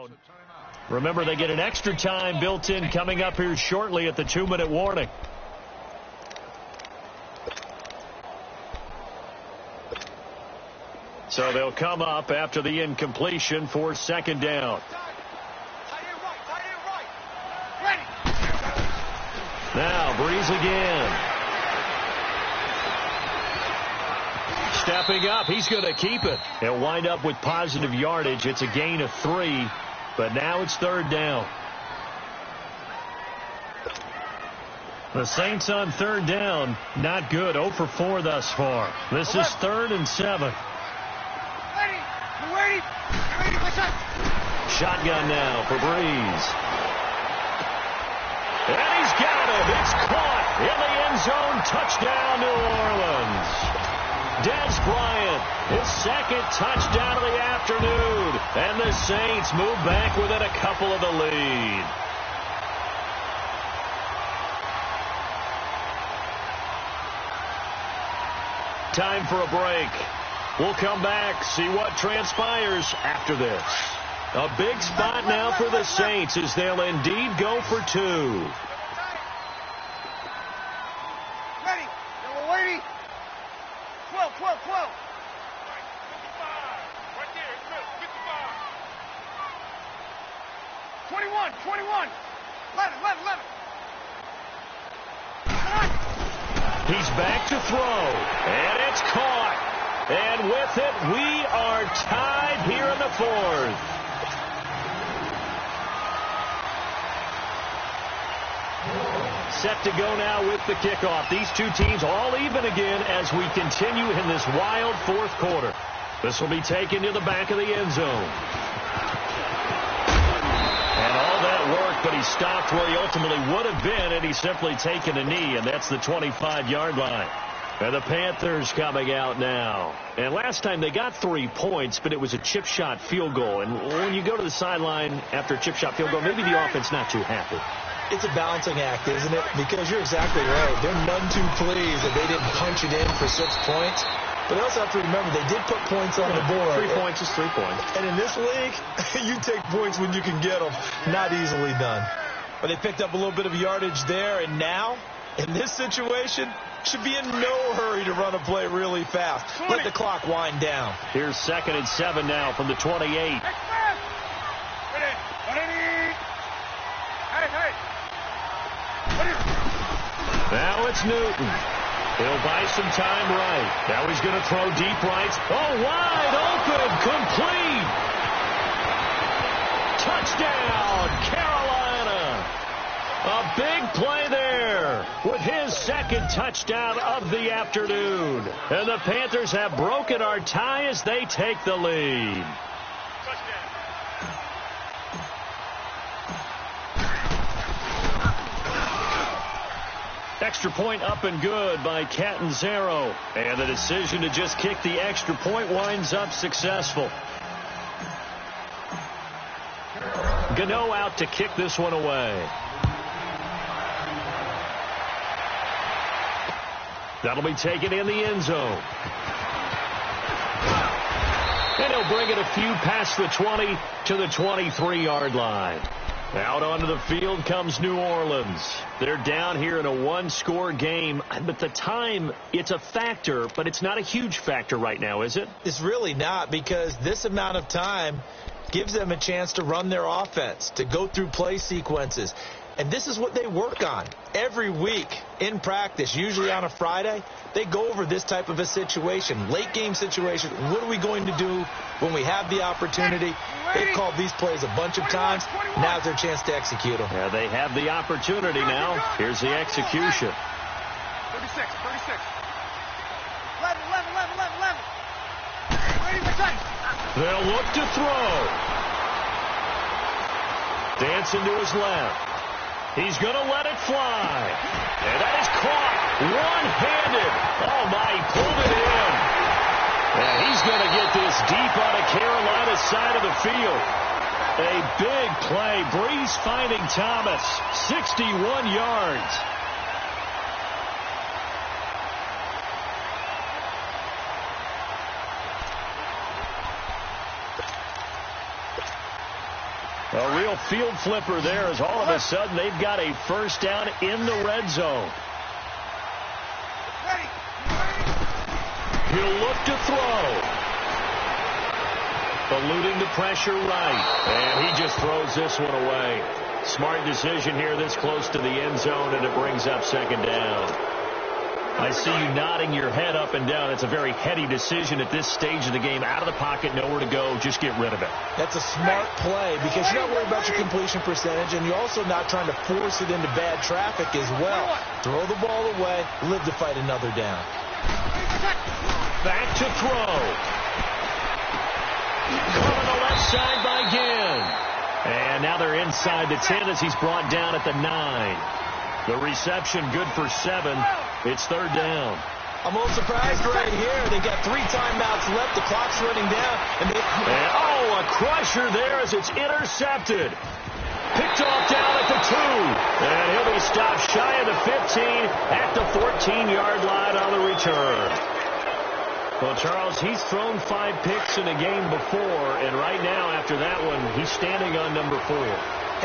down. Remember, they get an extra time built in coming up here shortly at the 2-minute warning. So they'll come up after the incompletion for second down. Now Breeze again. Stepping up, he's going to keep it. He'll wind up with positive yardage. It's a gain of 3, but now it's third down. The Saints on third down, not good. 0 for 4 thus far. This is 3rd and 7. Shotgun now for Breeze. And he's got him. It's caught in the end zone. Touchdown, New Orleans. Dez Bryant, his second touchdown of the afternoon. And the Saints move back within a couple of the lead. Time for a break. We'll come back, see what transpires after this. A big spot now for the Saints as they'll indeed go for 2. Ready. We're waiting. 12. Right there. 55. 21. 11. He's back to throw, and it's caught. And with it, we are tied here in the 4th. Set to go now with the kickoff. These two teams all even again as we continue in this wild 4th quarter. This will be taken to the back of the end zone. And all that work, but he stopped where he ultimately would have been, and he's simply taken a knee, and that's the 25-yard line. And the Panthers coming out now. And last time they got 3 points, but it was a chip shot field goal. And when you go to the sideline after a chip shot field goal, maybe the offense not too happy. It's a balancing act, isn't it? Because you're exactly right. They're none too pleased that they didn't punch it in for 6 points. But I also have to remember they did put points on the board. 3 points is 3 points. And in this league, you take points when you can get them. Not easily done. But they picked up a little bit of yardage there, and now, in this situation, should be in no hurry to run a play really fast. Let the clock wind down. Here's 2nd and 7 now from the 28. Now it's Newton. He'll buy some time right. Now he's going to throw deep right. Oh, wide open. Complete. Touchdown, Carolina. A big play there with his 2nd touchdown of the afternoon. And the Panthers have broken our tie as they take the lead. Extra point up and good by Catanzaro. And the decision to just kick the extra point winds up successful. Gano out to kick this one away. That'll be taken in the end zone. And he'll bring it a few past the 20 to the 23-yard line. Out onto the field comes New Orleans. They're down here in a 1-score game. But the time, it's a factor, but it's not a huge factor right now, is it? It's really not, because this amount of time gives them a chance to run their offense, to go through play sequences. And this is what they work on every week in practice, usually on a Friday. They go over this type of a situation, late game situation. What are we going to do when we have the opportunity? They've called these plays a bunch of times. Now's their chance to execute them. Yeah, they have the opportunity now. Here's the execution. 36. 11. They'll look to throw. Dancing to his left. He's going to let it fly. And that is caught one-handed. Oh, my, he pulled it in. And he's going to get this deep on the Carolina side of the field. A big play. Breeze finding Thomas. 61 yards. A real field flipper there as all of a sudden they've got a first down in the red zone. Ready. He'll look to throw. Eluding the pressure right. And he just throws this one away. Smart decision here this close to the end zone, and it brings up second down. I see you nodding your head up and down. It's a very heady decision at this stage of the game. Out of the pocket, nowhere to go. Just get rid of it. That's a smart play because you're not worried about your completion percentage, and you're also not trying to force it into bad traffic as well. Throw the ball away, live to fight another down. Back to throw. Caught on the left side by Ginn. And now they're inside the 10 as he's brought down at the 9. The reception good for 7. It's third down. I'm a little surprised right here. They got 3 timeouts left. The clock's running down. And a crusher there as it's intercepted. Picked off down at the 2. And he'll be stopped shy of the 15 at the 14-yard line on the return. Well, Charles, he's thrown 5 picks in a game before, and right now, after that one, he's standing on number 4.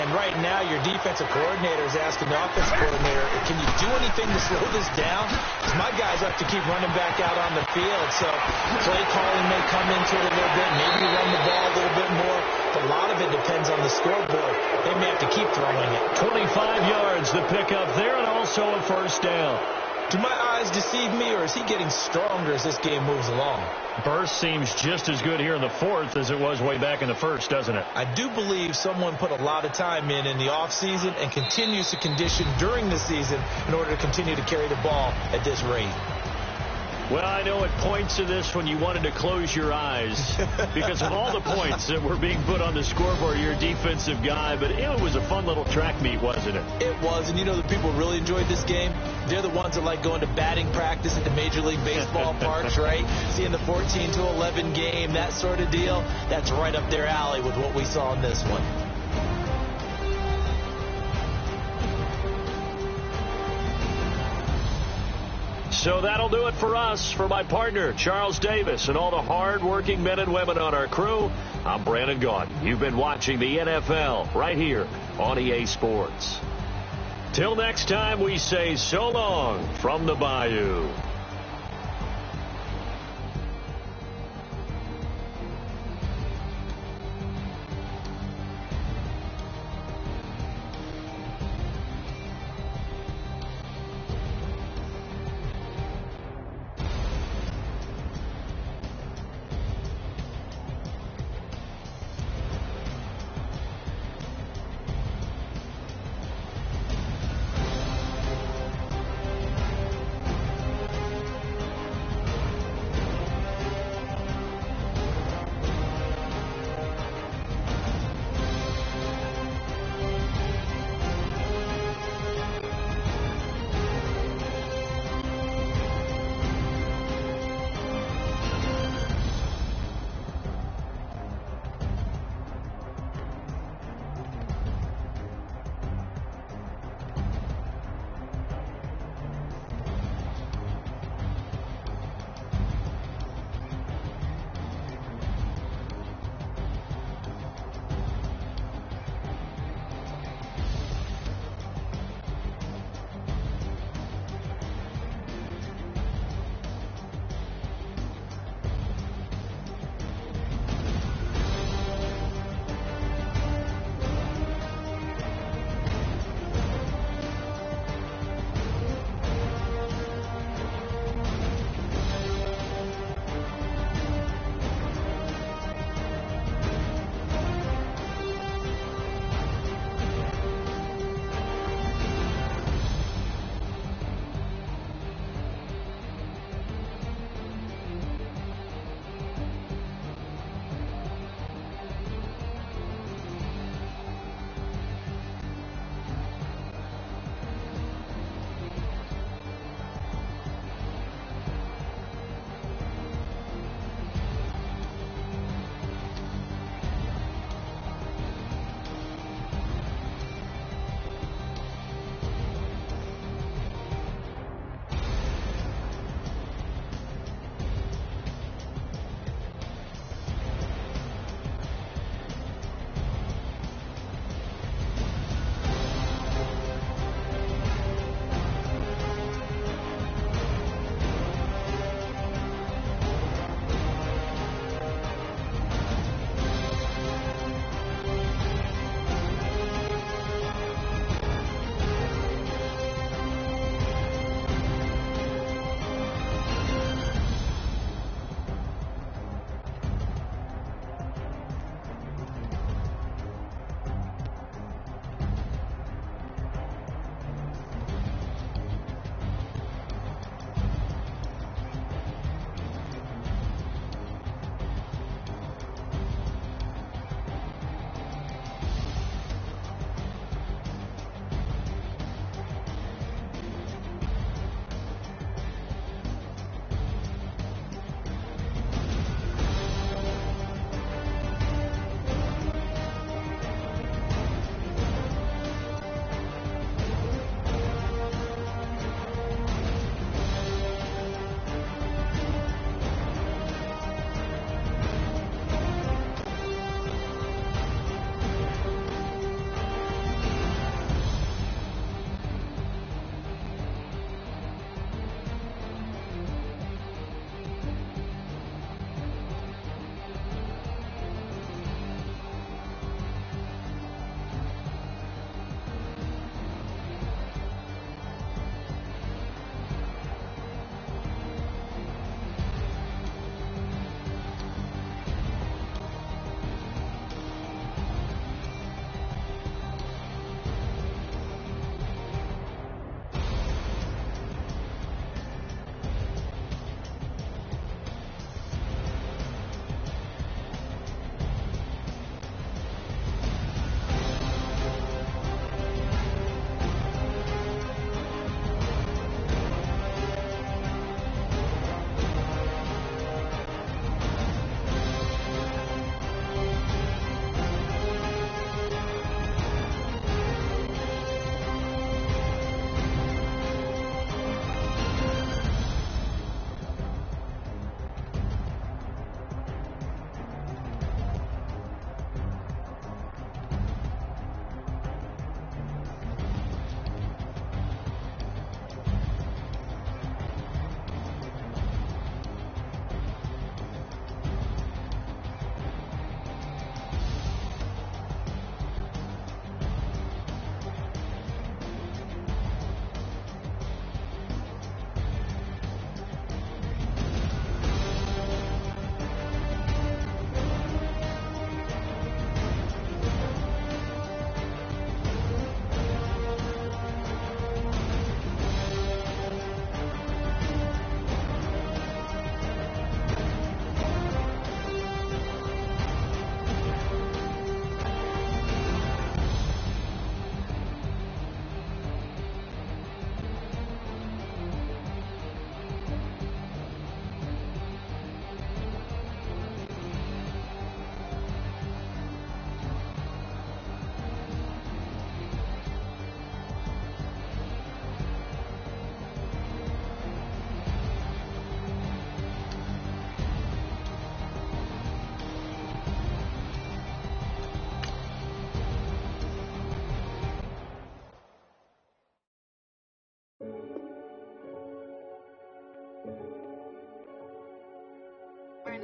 And right now, your defensive coordinator is asking the offensive coordinator, can you do anything to slow this down? Because my guys have to keep running back out on the field, so play calling may come into it a little bit, maybe run the ball a little bit more. But a lot of it depends on the scoreboard. They may have to keep throwing it. 25 yards the pickup there, and also a first down. Do my eyes deceive me, or is he getting stronger as this game moves along? Burst seems just as good here in the 4th as it was way back in the 1st, doesn't it? I do believe someone put a lot of time in the offseason and continues to condition during the season in order to continue to carry the ball at this rate. Well, I know at points of this when you wanted to close your eyes because of all the points that were being put on the scoreboard, you're a defensive guy, but it was a fun little track meet, wasn't it? It was, and you know the people really enjoyed this game? They're the ones that like going to batting practice at the Major League Baseball parks, right? Seeing the 14-11 game, that sort of deal, that's right up their alley with what we saw in this one. So that'll do it for us. For my partner, Charles Davis, and all the hard-working men and women on our crew, I'm Brandon Gaudin. You've been watching the NFL right here on EA Sports. Till next time, we say so long from the Bayou.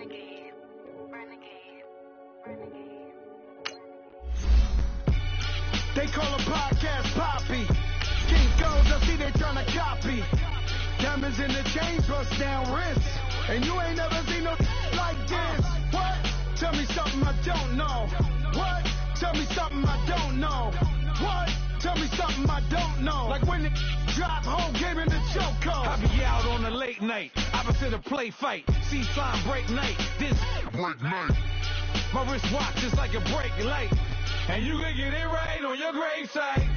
Renegade. Renegade. Renegade. They call a podcast Poppy. King goes, I see they tryna copy. Diamonds in the chain, bust down wrists. And you ain't never seen no like this. What? Tell me something I don't know. What? Tell me something I don't know. What? Tell me something I don't know. Like when the drop home game in the chokehold. I be out on a late night, opposite a play fight. See sign break night, this break night. My wristwatch is like a brake light. And you can get it right on your gravesite.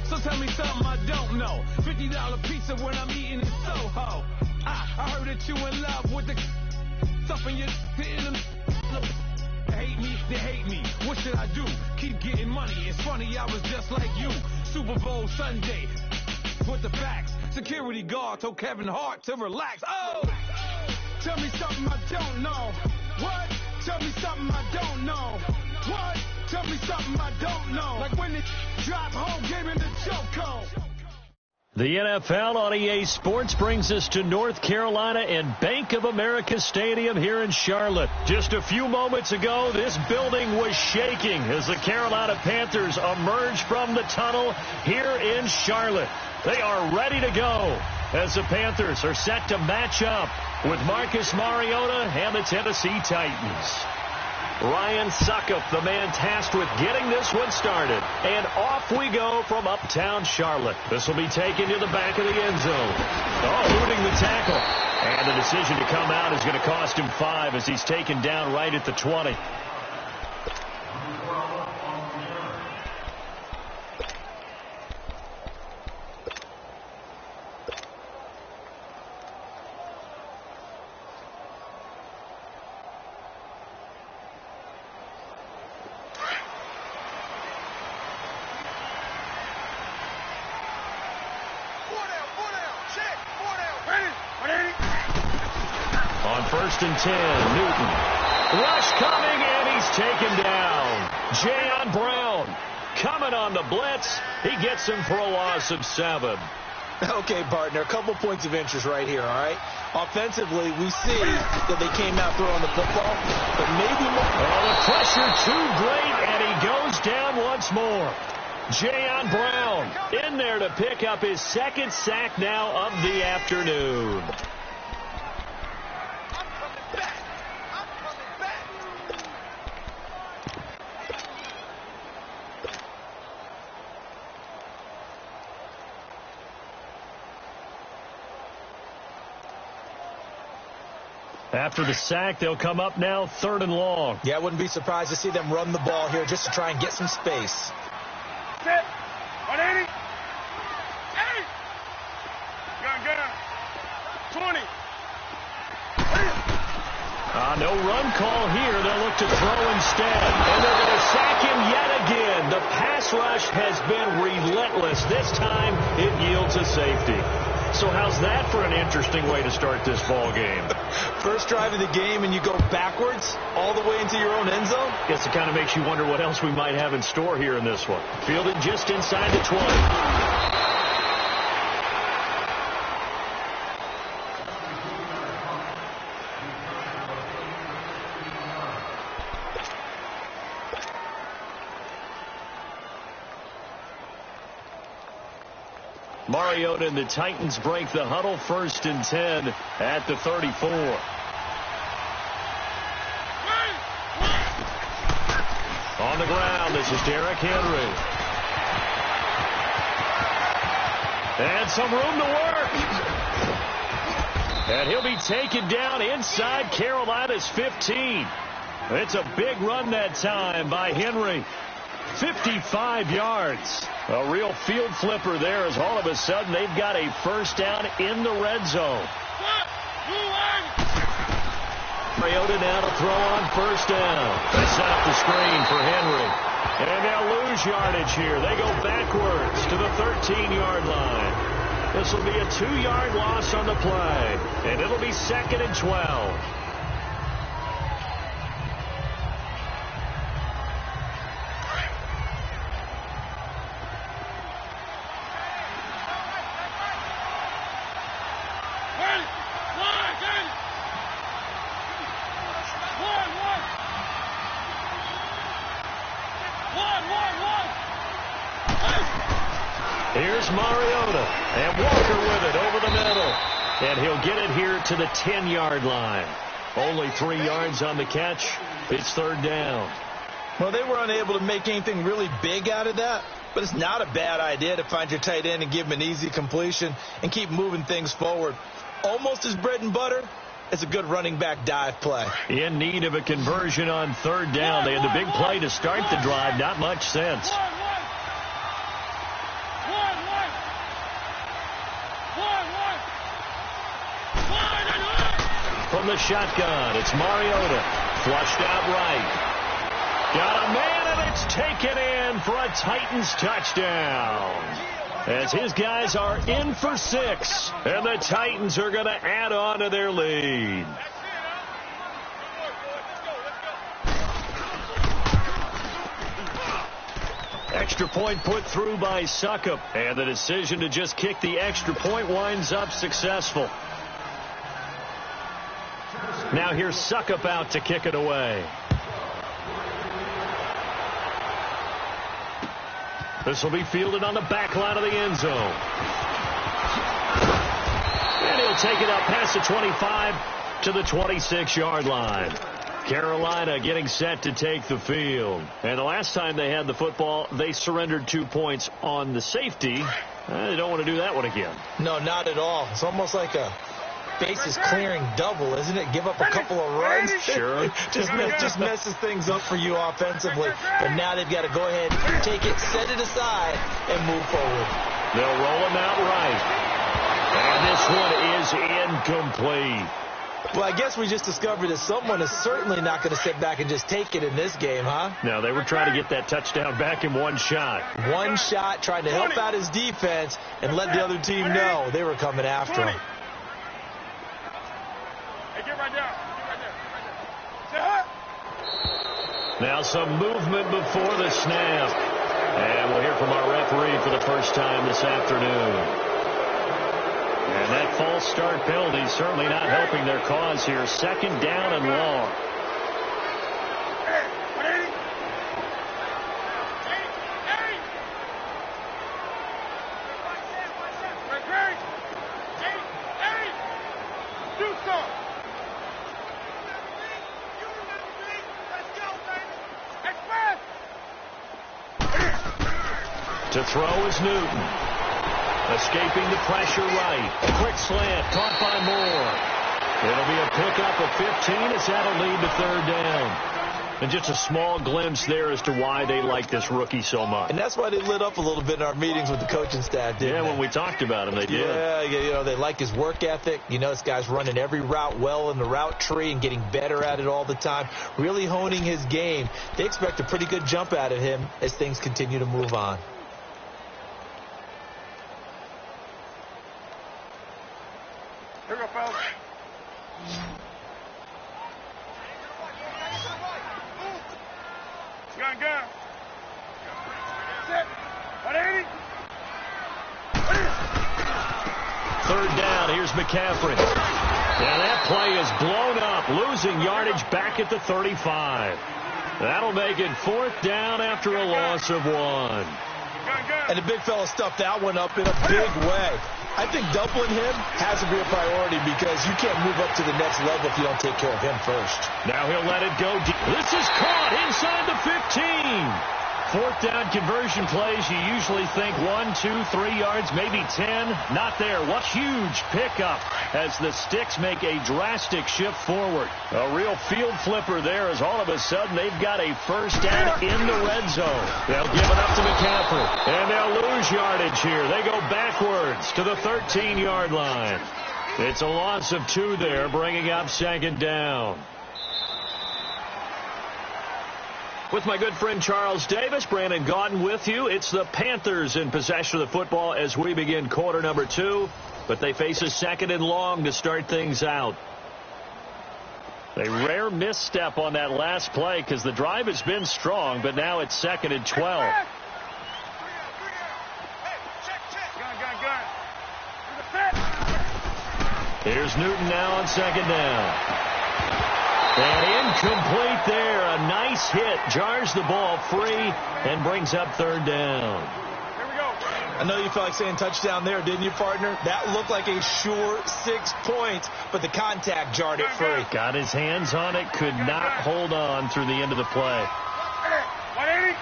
So tell me something I don't know. $50 pizza when I'm eating in Soho. I heard that you in love with the stuff in your hate me, they hate me. What should I do? Keep getting money. It's funny, I was just like you. Super Bowl Sunday with the facts. Security guard told Kevin Hart to relax. Oh! Tell me something I don't know. What? Tell me something I don't know. What? Tell me something I don't know. Like when the drop home game in the chokehold. The NFL on EA Sports brings us to North Carolina and Bank of America Stadium here in Charlotte. Just a few moments ago, this building was shaking as the Carolina Panthers emerged from the tunnel here in Charlotte. They are ready to go as the Panthers are set to match up with Marcus Mariota and the Tennessee Titans. Ryan Suckup, the man tasked with getting this one started. And off we go from uptown Charlotte. This will be taken to the back of the end zone. Eluding the tackle. And the decision to come out is going to cost him 5 as he's taken down right at the 20. First and 10, Newton. Rush coming, and he's taken down. Jayon Brown coming on the blitz. He gets him for a loss of 7. Okay, partner, a couple points of interest right here, all right? Offensively, we see that they came out throwing the football, but maybe more. Oh, the pressure too great, and he goes down once more. Jayon Brown in there to pick up his second sack now of the afternoon. After the sack, they'll come up now 3rd and long. Yeah, I wouldn't be surprised to see them run the ball here just to try and get some space. Set. 180. 80. Gun. 20. No run call here. They'll look to throw instead. And they're going to sack him yet again. The pass rush has been relentless. This time, it yields a safety. So how's that for an interesting way to start this ball game? First drive of the game and you go backwards all the way into your own end zone? Guess it kind of makes you wonder what else we might have in store here in this one. Fielded just inside the 20. Mariota and the Titans break the huddle. 1st and 10 at the 34. On the ground, this is Derrick Henry. And some room to work. And he'll be taken down inside Carolina's 15. It's a big run that time by Henry. 55 yards. A real field flipper there as all of a sudden they've got a first down in the red zone. Mariota now to throw on 1st down. They set up the screen for Henry. And they'll lose yardage here. They go backwards to the 13-yard line. This will be a 2-yard loss on the play. And it'll be 2nd and 12. Here's Mariota, and Walker with it over the middle. And he'll get it here to the 10-yard line. Only 3 yards on the catch. It's third down. Well, they were unable to make anything really big out of that, but it's not a bad idea to find your tight end and give him an easy completion and keep moving things forward. Almost his bread and butter. It's a good running back dive play. In need of a conversion on third down. They had the big play to start the drive. Not much sense. From the shotgun, it's Mariota. Flushed out right. Got a man, and it's taken in for a Titans touchdown. As his guys are in for 6, and the Titans are going to add on to their lead. Extra point put through by Suckup, and the decision to just kick the extra point winds up successful. Now here's Suckup out to kick it away. This will be fielded on the back line of the end zone. And he'll take it up past the 25 to the 26-yard line. Carolina getting set to take the field. And the last time they had the football, they surrendered 2 points on the safety. They don't want to do that one again. No, not at all. It's almost like a bases clearing double, isn't it? Give up a couple of runs. Sure. just messes things up for you offensively. But now they've got to go ahead, take it, set it aside, and move forward. They'll roll him out right. And this one is incomplete. Well, I guess we just discovered that someone is certainly not going to sit back and just take it in this game, huh? No, they were trying to get that touchdown back in one shot. One shot, trying to help out his defense and let the other team know they were coming after him. Get right there. Get right there. Now some movement before the snap. And we'll hear from our referee for the first time this afternoon. And that false start penalty certainly not helping their cause here. Second down and long. To throw is Newton. Escaping the pressure right. A quick slant caught by Moore. It'll be a pickup of 15 as that'll lead to third down. And just a small glimpse there as to why they like this rookie so much. And that's why they lit up a little bit in our meetings with the coaching staff, didn't they? When we talked about him, they did. Yeah, they like his work ethic. You know, this guy's running every route well in the route tree and getting better at it all the time. Really honing his game. They expect a pretty good jump out of him as things continue to move on. Here we go, fellas. Gun. Set. 180. Third down. Here's McCaffrey. And that play is blown up, losing yardage back at the 35. That'll make it fourth down after a loss of 1. And the big fella stuffed that one up in a big way. I think doubling him has to be a priority because you can't move up to the next level if you don't take care of him first. Now he'll let it go deep. This is caught inside the 15. Fourth down conversion plays, you usually think 1, 2, 3 yards, maybe 10. Not there. What huge pickup as the sticks make a drastic shift forward. A real field flipper there as all of a sudden they've got a first down in the red zone. They'll give it up to McCaffrey. And they'll lose yardage here. They go backwards to the 13-yard line. It's a loss of 2 there, bringing up second down. With my good friend Charles Davis, Brandon Gaudin with you. It's the Panthers in possession of the football as we begin quarter number 2. But they face a second and long to start things out. A rare misstep on that last play because the drive has been strong, but now it's second and 12. Here's Newton now on second down. And incomplete there. A nice hit. Jars the ball free and brings up third down. Here we go. I know you felt like saying touchdown there, didn't you, partner? That looked like a sure 6 points, but the contact jarred it free. Got his hands on it, could not hold on through the end of the play. 180.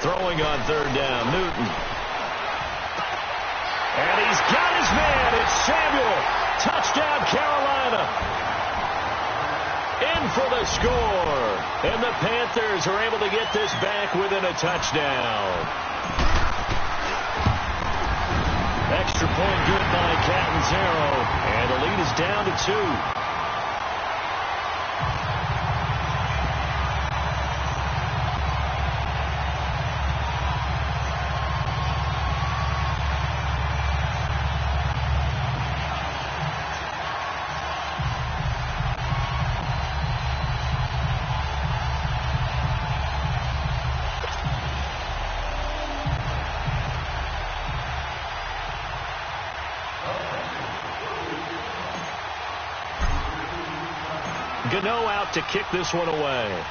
Throwing on third down, Newton. And he's got his man. It's Samuel. Touchdown, Carolina. In for the score. And the Panthers are able to get this back within a touchdown. Extra point good by Catanzaro. And the lead is down to 2. Gano out to kick this one away.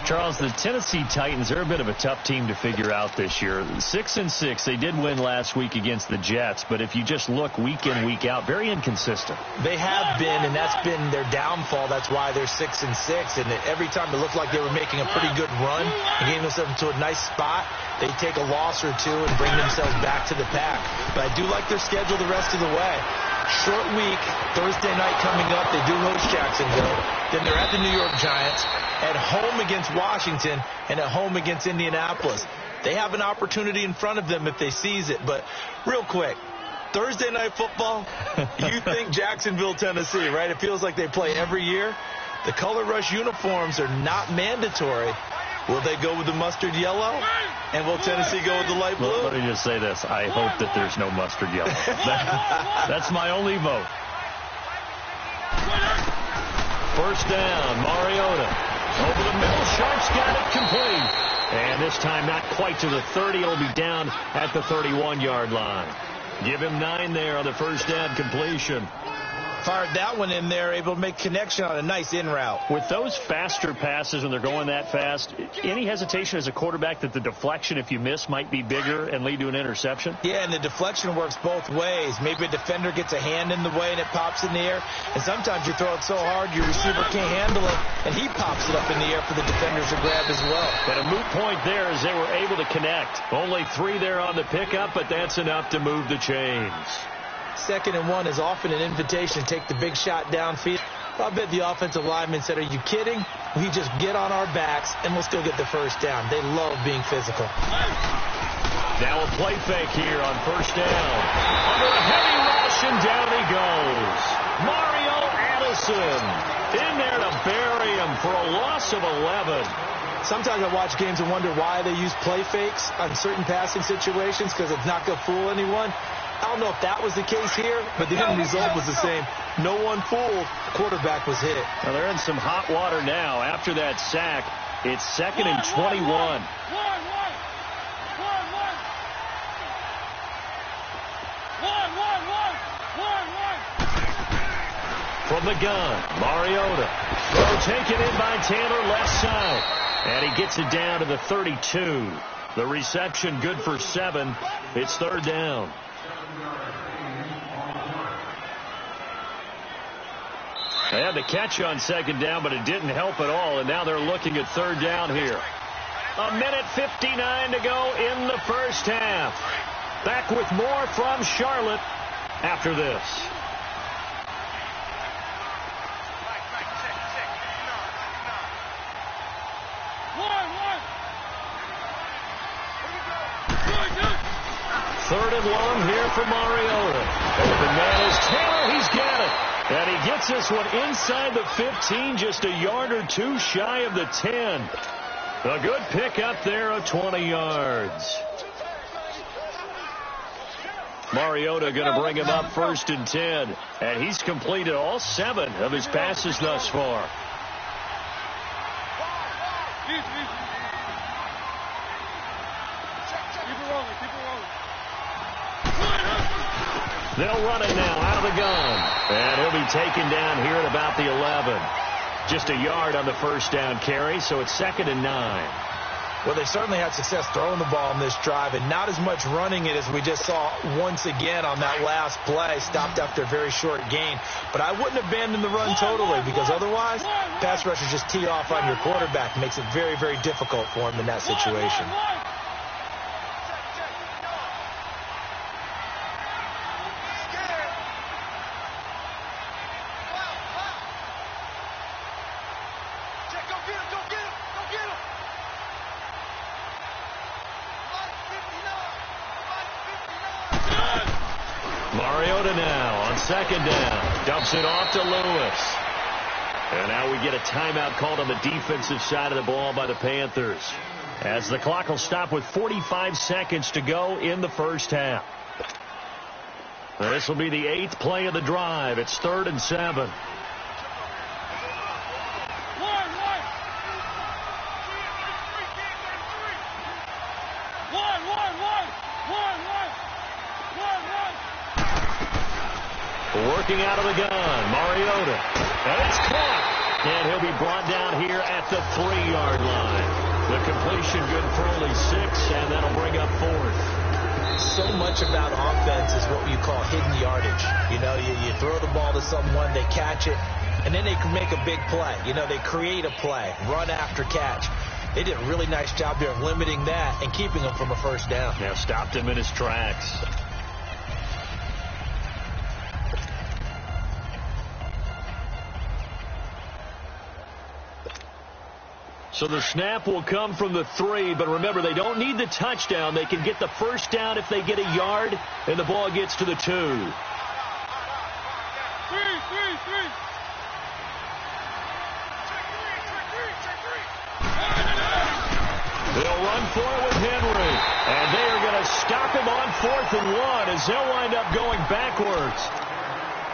Charles, the Tennessee Titans are a bit of a tough team to figure out this year. 6-6. They did win last week against the Jets, but if you just look week in, week out, very inconsistent. They have been, and that's been their downfall. That's why they're 6-6. And every time it looked like they were making a pretty good run and getting themselves into a nice spot, they take a loss or two and bring themselves back to the pack. But I do like their schedule the rest of the way. Short week, Thursday night coming up. They do host Jacksonville. Then they're at the New York Giants, at home against Washington, and at home against Indianapolis. They have an opportunity in front of them if they seize it. But real quick, Thursday night football, you think Jacksonville, Tennessee, right? It feels like they play every year. The Color Rush uniforms are not mandatory. Will they go with the mustard yellow? And will Tennessee go with the light blue? Let me just say this. I hope that there's no mustard yellow. That's my only vote. First down, Mariota. Over the middle, Sharp's got it complete. And this time not quite to the 30. It'll be down at the 31-yard line. Give him 9 there on the first down completion. Fired that one in there, able to make connection on a nice in route. With those faster passes when they're going that fast, any hesitation as a quarterback that the deflection, if you miss, might be bigger and lead to an interception? Yeah, and the deflection works both ways. Maybe a defender gets a hand in the way and it pops in the air. And sometimes you throw it so hard your receiver can't handle it, and he pops it up in the air for the defenders to grab as well. And a moot point there as they were able to connect. Only 3 there on the pickup, but that's enough to move the chains. 2nd and 1 is often an invitation to take the big shot downfield. I bet the offensive lineman said, are you kidding? We just get on our backs and let's go get the first down. They love being physical. Now a play fake here on first down. Under a heavy rush and down he goes. Mario Addison in there to bury him for a loss of 11. Sometimes I watch games and wonder why they use play fakes on certain passing situations, because it's not going to fool anyone. I don't know if that was the case here, but the end result was the same. No one fooled. Quarterback was hit. Well, they're in some hot water now after that sack. It's 2nd and 21. From the gun, Mariota. Throw taken in by Taylor, left side. And he gets it down to the 32. The reception good for 7. It's 3rd down. They had the catch on 2nd down, but it didn't help at all, and now they're looking at 3rd down here. 1:59 to go in the first half. Back with more from Charlotte after this. Third and long here for Mariota. Open man is Taylor. He's got it. And he gets this one inside the 15, just a yard or 2 shy of the 10. A good pick up there of 20 yards. Mariota going to bring him up 1st and 10. And he's completed all 7 of his passes thus far. They'll run it now out of the gun. And he'll be taken down here at about the 11. Just a yard on the first down carry, so it's 2nd and 9. Well, they certainly had success throwing the ball in this drive, and not as much running it as we just saw once again on that last play. Stopped after a very short gain. But I wouldn't abandon the run totally, because otherwise, pass rushers just tee off on your quarterback. Makes it very, very difficult for him in that situation. Mariota now on 2nd down. Dumps it off to Lewis. And now we get a timeout called on the defensive side of the ball by the Panthers, as the clock will stop with 45 seconds to go in the first half. This will be the 8th play of the drive. It's 3rd and 7. Working out of the gun, Mariota. And it's caught. And he'll be brought down here at the 3-yard line. The completion good for only 6, and that'll bring up 4th. So much about offense is what you call hidden yardage. You know, you throw the ball to someone, they catch it, and then they can make a big play. You know, they create a play, run after catch. They did a really nice job there of limiting that and keeping him from a first down. Now stopped him in his tracks. So the snap will come from the 3, but remember, they don't need the touchdown. They can get the first down if they get a yard, and the ball gets to the 2. Three. They'll run for it with Henry, and they are going to stop him on 4th and 1 as they'll wind up going backwards.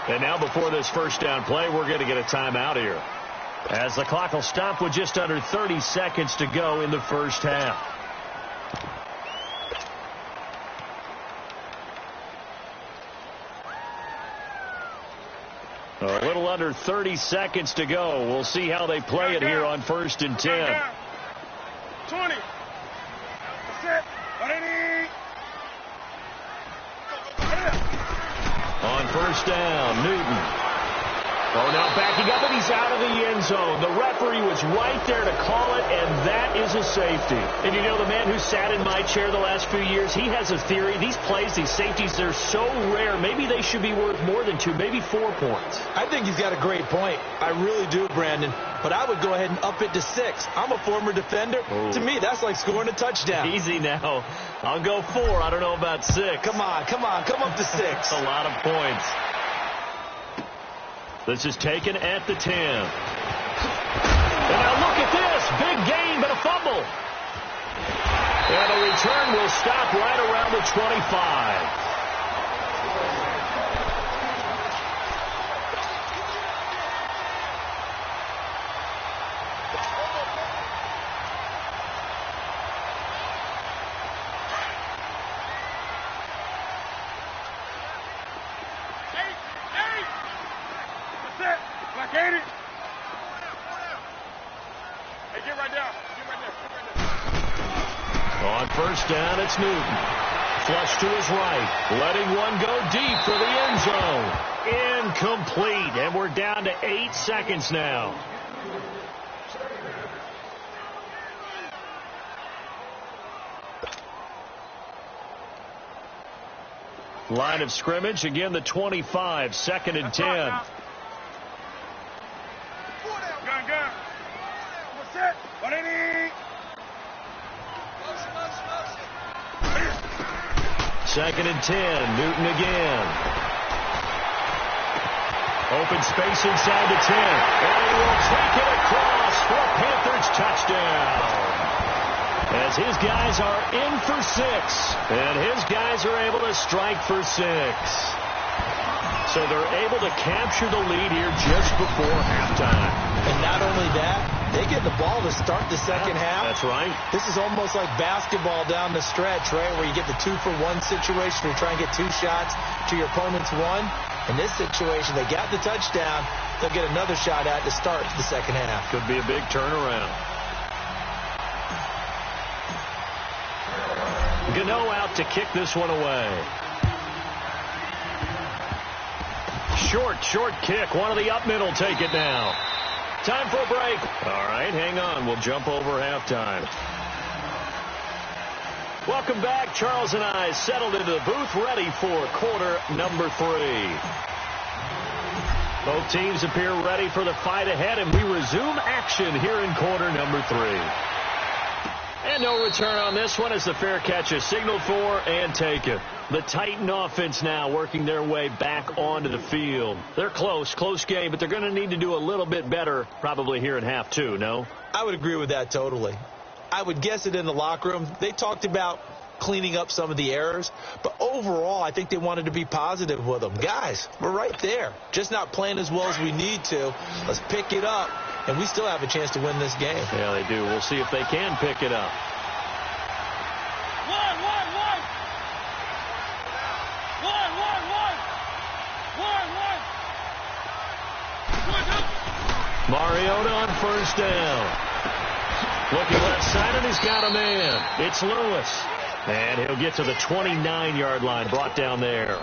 And now before this first down play, we're going to get a timeout here, as the clock will stop with just under 30 seconds to go in the first half. A little under 30 seconds to go. We'll see how they play it here on 1st and 10. 20. That's it. On first down, Newton. Oh, now backing up, and he's out of the end zone. The referee was right there to call it, and that is a safety. And you know, the man who sat in my chair the last few years, he has a theory. These plays, these safeties, they're so rare. Maybe they should be worth more than 2, maybe 4 points. I think he's got a great point. I really do, Brandon. But I would go ahead and up it to 6. I'm a former defender. Oh. To me, that's like scoring a touchdown. Easy now. I'll go 4. I don't know about 6. Come on. Come up to 6. That's a lot of points. This is taken at the 10. And now look at this. Big gain, but a fumble. And the return will stop right around the 25. On first down, it's Newton. Flush to his right. Letting one go deep for the end zone. Incomplete. And we're down to 8 seconds now. Line of scrimmage, again the 25, 2nd and 10. Gun. What's that? What do you need? 2nd and 10. Newton again. Open space inside the 10. And he will take it across for a Panthers touchdown. As his guys are in for 6. And his guys are able to strike for 6. So they're able to capture the lead here just before halftime. And not only that, They get the ball to start the second half. That's right. This is almost like basketball down the stretch, right, where you get the 2-for-1 situation where you try and get 2 shots to your opponent's 1. In this situation, they got the touchdown. They'll get another shot at to start the second half. Could be a big turnaround. Gano out to kick this one away. Short kick. One of the up middle take it now. Time for a break. All right, hang on. We'll jump over halftime. Welcome back. Charles and I settled into the booth, ready for quarter number 3. Both teams appear ready for the fight ahead, and we resume action here in quarter number 3. And no return on this one as the fair catch is signaled for and taken. The Titan offense now working their way back onto the field. They're close game, but they're going to need to do a little bit better probably here in half 2, no? I would agree with that totally. I would guess it in the locker room. They talked about cleaning up some of the errors, but overall I think they wanted to be positive with them. Guys, we're right there. Just not playing as well as we need to. Let's pick it up, and we still have a chance to win this game. Yeah, they do. We'll see if they can pick it up. Mariota on first down. Looking left side, and he's got a man. It's Lewis. And he'll get to the 29-yard line, brought down there.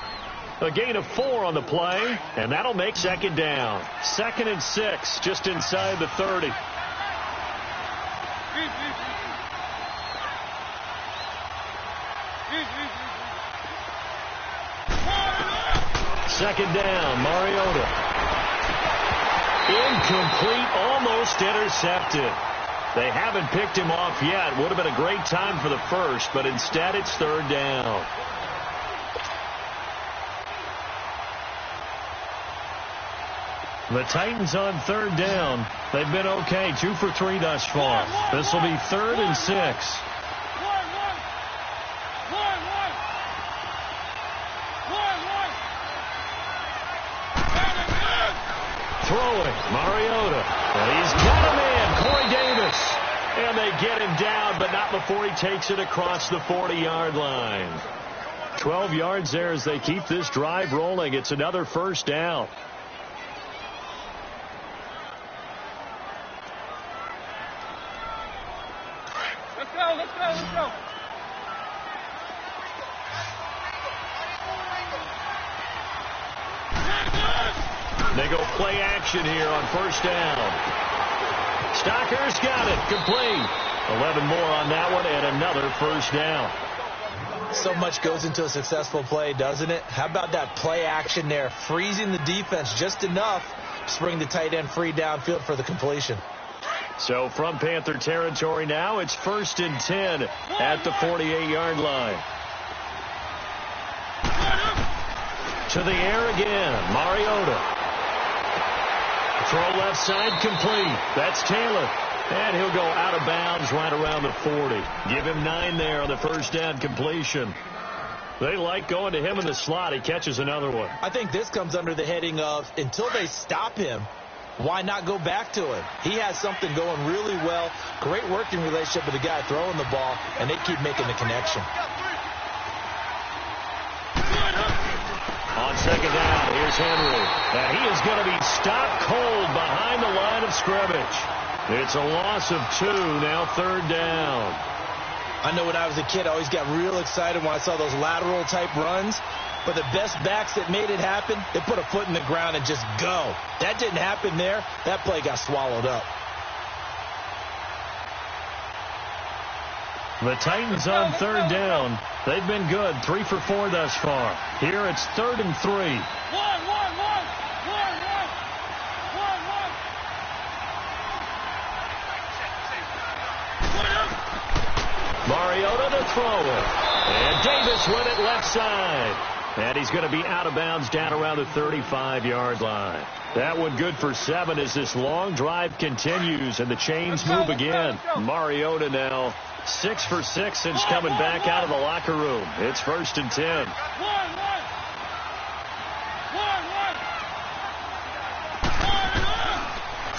A gain of 4 on the play, and that'll make second down. 2nd and 6, just inside the 30. Second down, Mariota. Incomplete, almost intercepted. They haven't picked him off yet. Would have been a great time for the first, but instead it's 3rd down. The Titans on 3rd down. They've been okay, 2 for 3 thus far. This will be 3rd and 6. Throwing, Mariota. And he's got a man, Corey Davis. And they get him down, but not before he takes it across the 40-yard line. 12 yards there as they keep this drive rolling. It's another first down. Let's go. They go play action here on first down. Stocker's got it. Complete. 11 more on that one and another first down. So much goes into a successful play, doesn't it? How about that play action there? Freezing the defense just enough to bring the tight end free downfield for the completion. So from Panther territory now, it's 1st and 10 at the 48-yard line. To the air again. Mariota. Throw left side complete. That's Taylor. And he'll go out of bounds right around the 40. Give him 9 there on the first down completion. They like going to him in the slot. He catches another one. I think this comes under the heading of until they stop him, why not go back to him? He has something going really well. Great working relationship with the guy throwing the ball, and they keep making the connection. On second down, here's Henry. And he is going to be stopped cold behind the line of scrimmage. It's a loss of 2, now 3rd down. I know when I was a kid, I always got real excited when I saw those lateral type runs. But the best backs that made it happen, they put a foot in the ground and just go. That didn't happen there. That play got swallowed up. The Titans on 3rd down. They've been good, 3 for 4 thus far. Here it's 3rd and 3. Mariota to throw it. And Davis with it left side. And he's going to be out of bounds down around the 35-yard line. That one good for 7 as this long drive continues and the chains move again. Mariota now 6 for 6 since coming back out of the locker room. It's 1st and 10.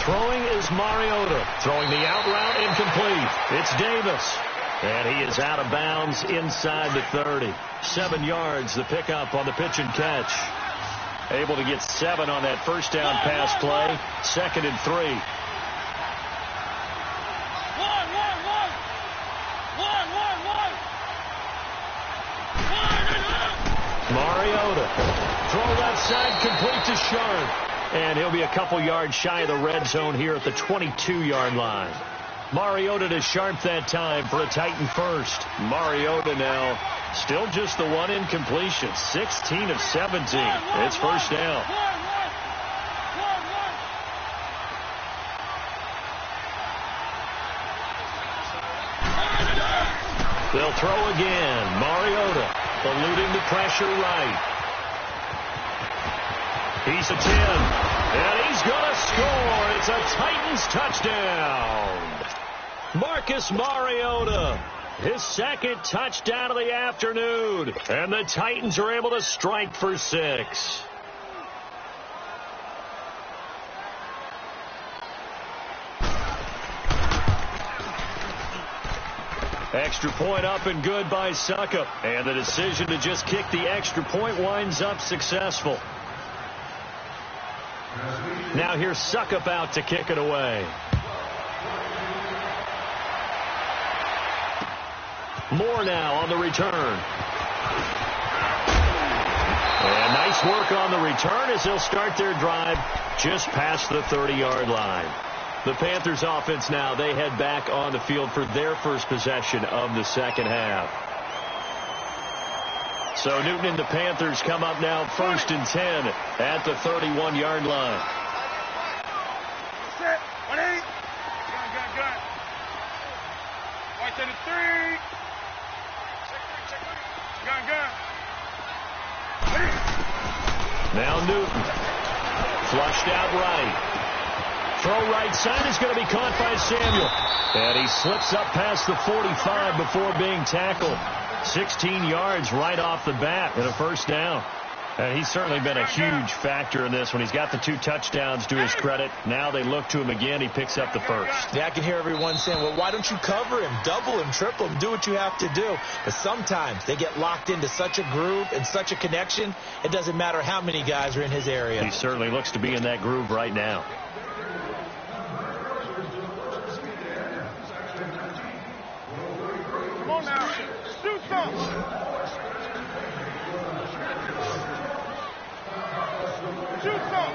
Throwing is Mariota. Throwing the out route, incomplete. It's Davis. And he is out of bounds inside the 30. 7 yards, the pickup on the pitch and catch. Able to get 7 on that first down pass play. 2nd and 3. Mariota. Throw left side, complete to Sharp. And he'll be a couple yards shy of the red zone here at the 22-yard line. Mariota to Sharp that time for a Titan first. Mariota now still just the one incompletion. 16 of 17. It's first down. They'll throw again. Mariota eluding the pressure right. He's a 10. And he's going to score. It's a Titans touchdown. Marcus Mariota, his 2nd touchdown of the afternoon. And the Titans are able to strike for 6. Extra point up and good by Suckup. And the decision to just kick the extra point winds up successful. Now here's Suckup out to kick it away. Moore now on the return. And nice work on the return as they'll start their drive just past the 30-yard line. The Panthers offense now, they head back on the field for their first possession of the second half. So Newton and the Panthers come up now 1st and 10 at the 31-yard line. Set. 1-8. Gun. White to the 3. Gun. Now Newton. Flushed out right. Throw right side is going to be caught by Samuel. And he slips up past the 45 before being tackled. 16 yards right off the bat and a first down. And he's certainly been a huge factor in this when he's got the 2 touchdowns to his credit. Now they look to him again. He picks up the first. Yeah, I can hear everyone saying, well, why don't you cover him, double him, triple him, do what you have to do. But sometimes they get locked into such a groove and such a connection, it doesn't matter how many guys are in his area. He certainly looks to be in that groove right now. Come on now. Shoot some. Shoot some.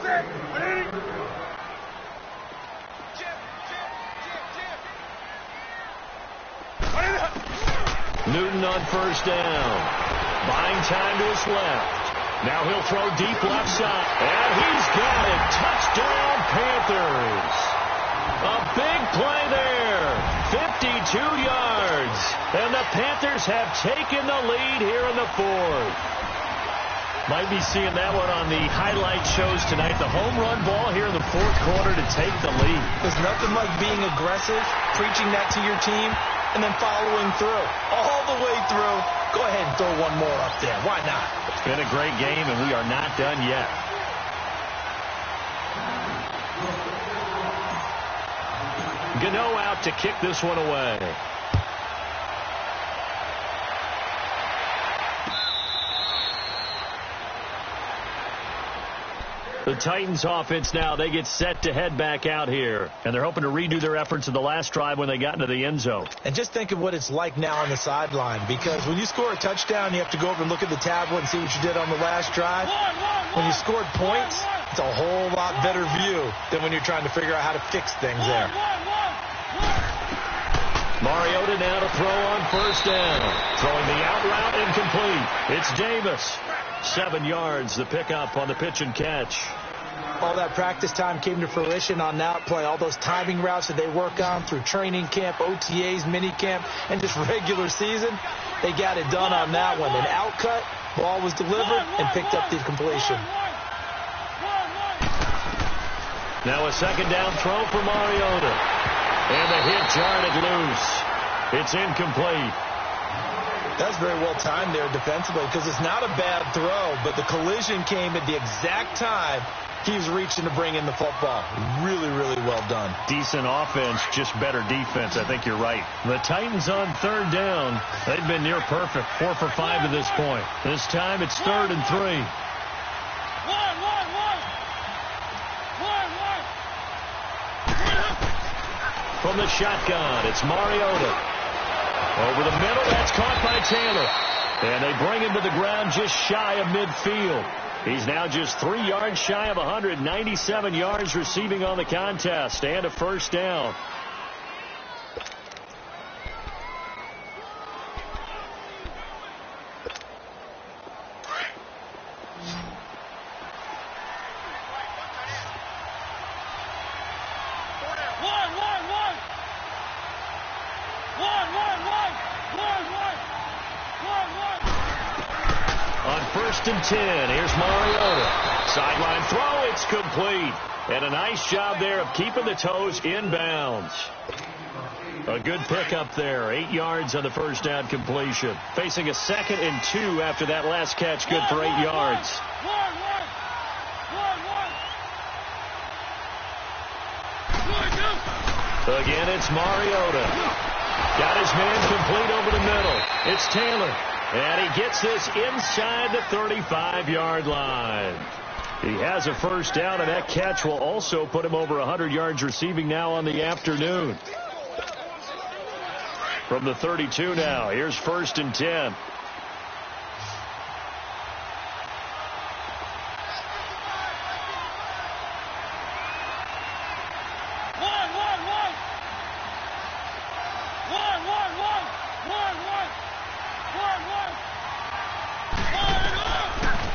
Set. 1-8. Newton on first down. Buying time to his left. Now he'll throw deep left side. And he's got it. Touchdown, Panthers. A big play there. 52 yards. And the Panthers have taken the lead here in the 4th. Might be seeing that one on the highlight shows tonight. The home run ball here in the 4th quarter to take the lead. There's nothing like being aggressive, preaching that to your team, and then following through. All the way through. Go ahead and throw one more up there. Why not? It's been a great game, and we are not done yet. Gano out to kick this one away. The Titans offense now, they get set to head back out here. And they're hoping to redo their efforts in the last drive when they got into the end zone. And just think of what it's like now on the sideline. Because when you score a touchdown, you have to go over and look at the tablet and see what you did on the last drive. When you scored points, it's a whole lot better view than when you're trying to figure out how to fix things there. Mariota now to throw on first down. Throwing the out route incomplete. It's Davis. 7 yards, the pickup on the pitch and catch. All that practice time came to fruition on that play. All those timing routes that they work on through training camp, OTAs, mini camp, and just regular season, they got it done on that one. An out cut, ball was delivered, and picked up the completion. Now a second down throw for Mariota. And the hit jarred it loose. It's incomplete. That's very well timed there defensively because it's not a bad throw, but the collision came at the exact time He's reaching to bring in the football. Really, really well done. Decent offense, just better defense. I think you're right. The Titans on third down. They've been near perfect. 4 for 5 to this point. This time it's 3rd and 3. From the shotgun, it's Mariota. Over the middle, that's caught by Taylor. And they bring him to the ground just shy of midfield. He's now just 3 yards shy of 197 yards receiving on the contest and a first down. On 1st and 10, here's Mariota. Sideline throw, it's complete. And a nice job there of keeping the toes in bounds. A good pickup there. 8 yards on the first down completion. Facing a 2nd and 2 after that last catch. Good for 8 yards. Again, it's Mariota. Got his man complete over the middle. It's Taylor. And he gets this inside the 35-yard line. He has a first down, and that catch will also put him over 100 yards receiving now on the afternoon. From the 32 now, here's 1st and 10.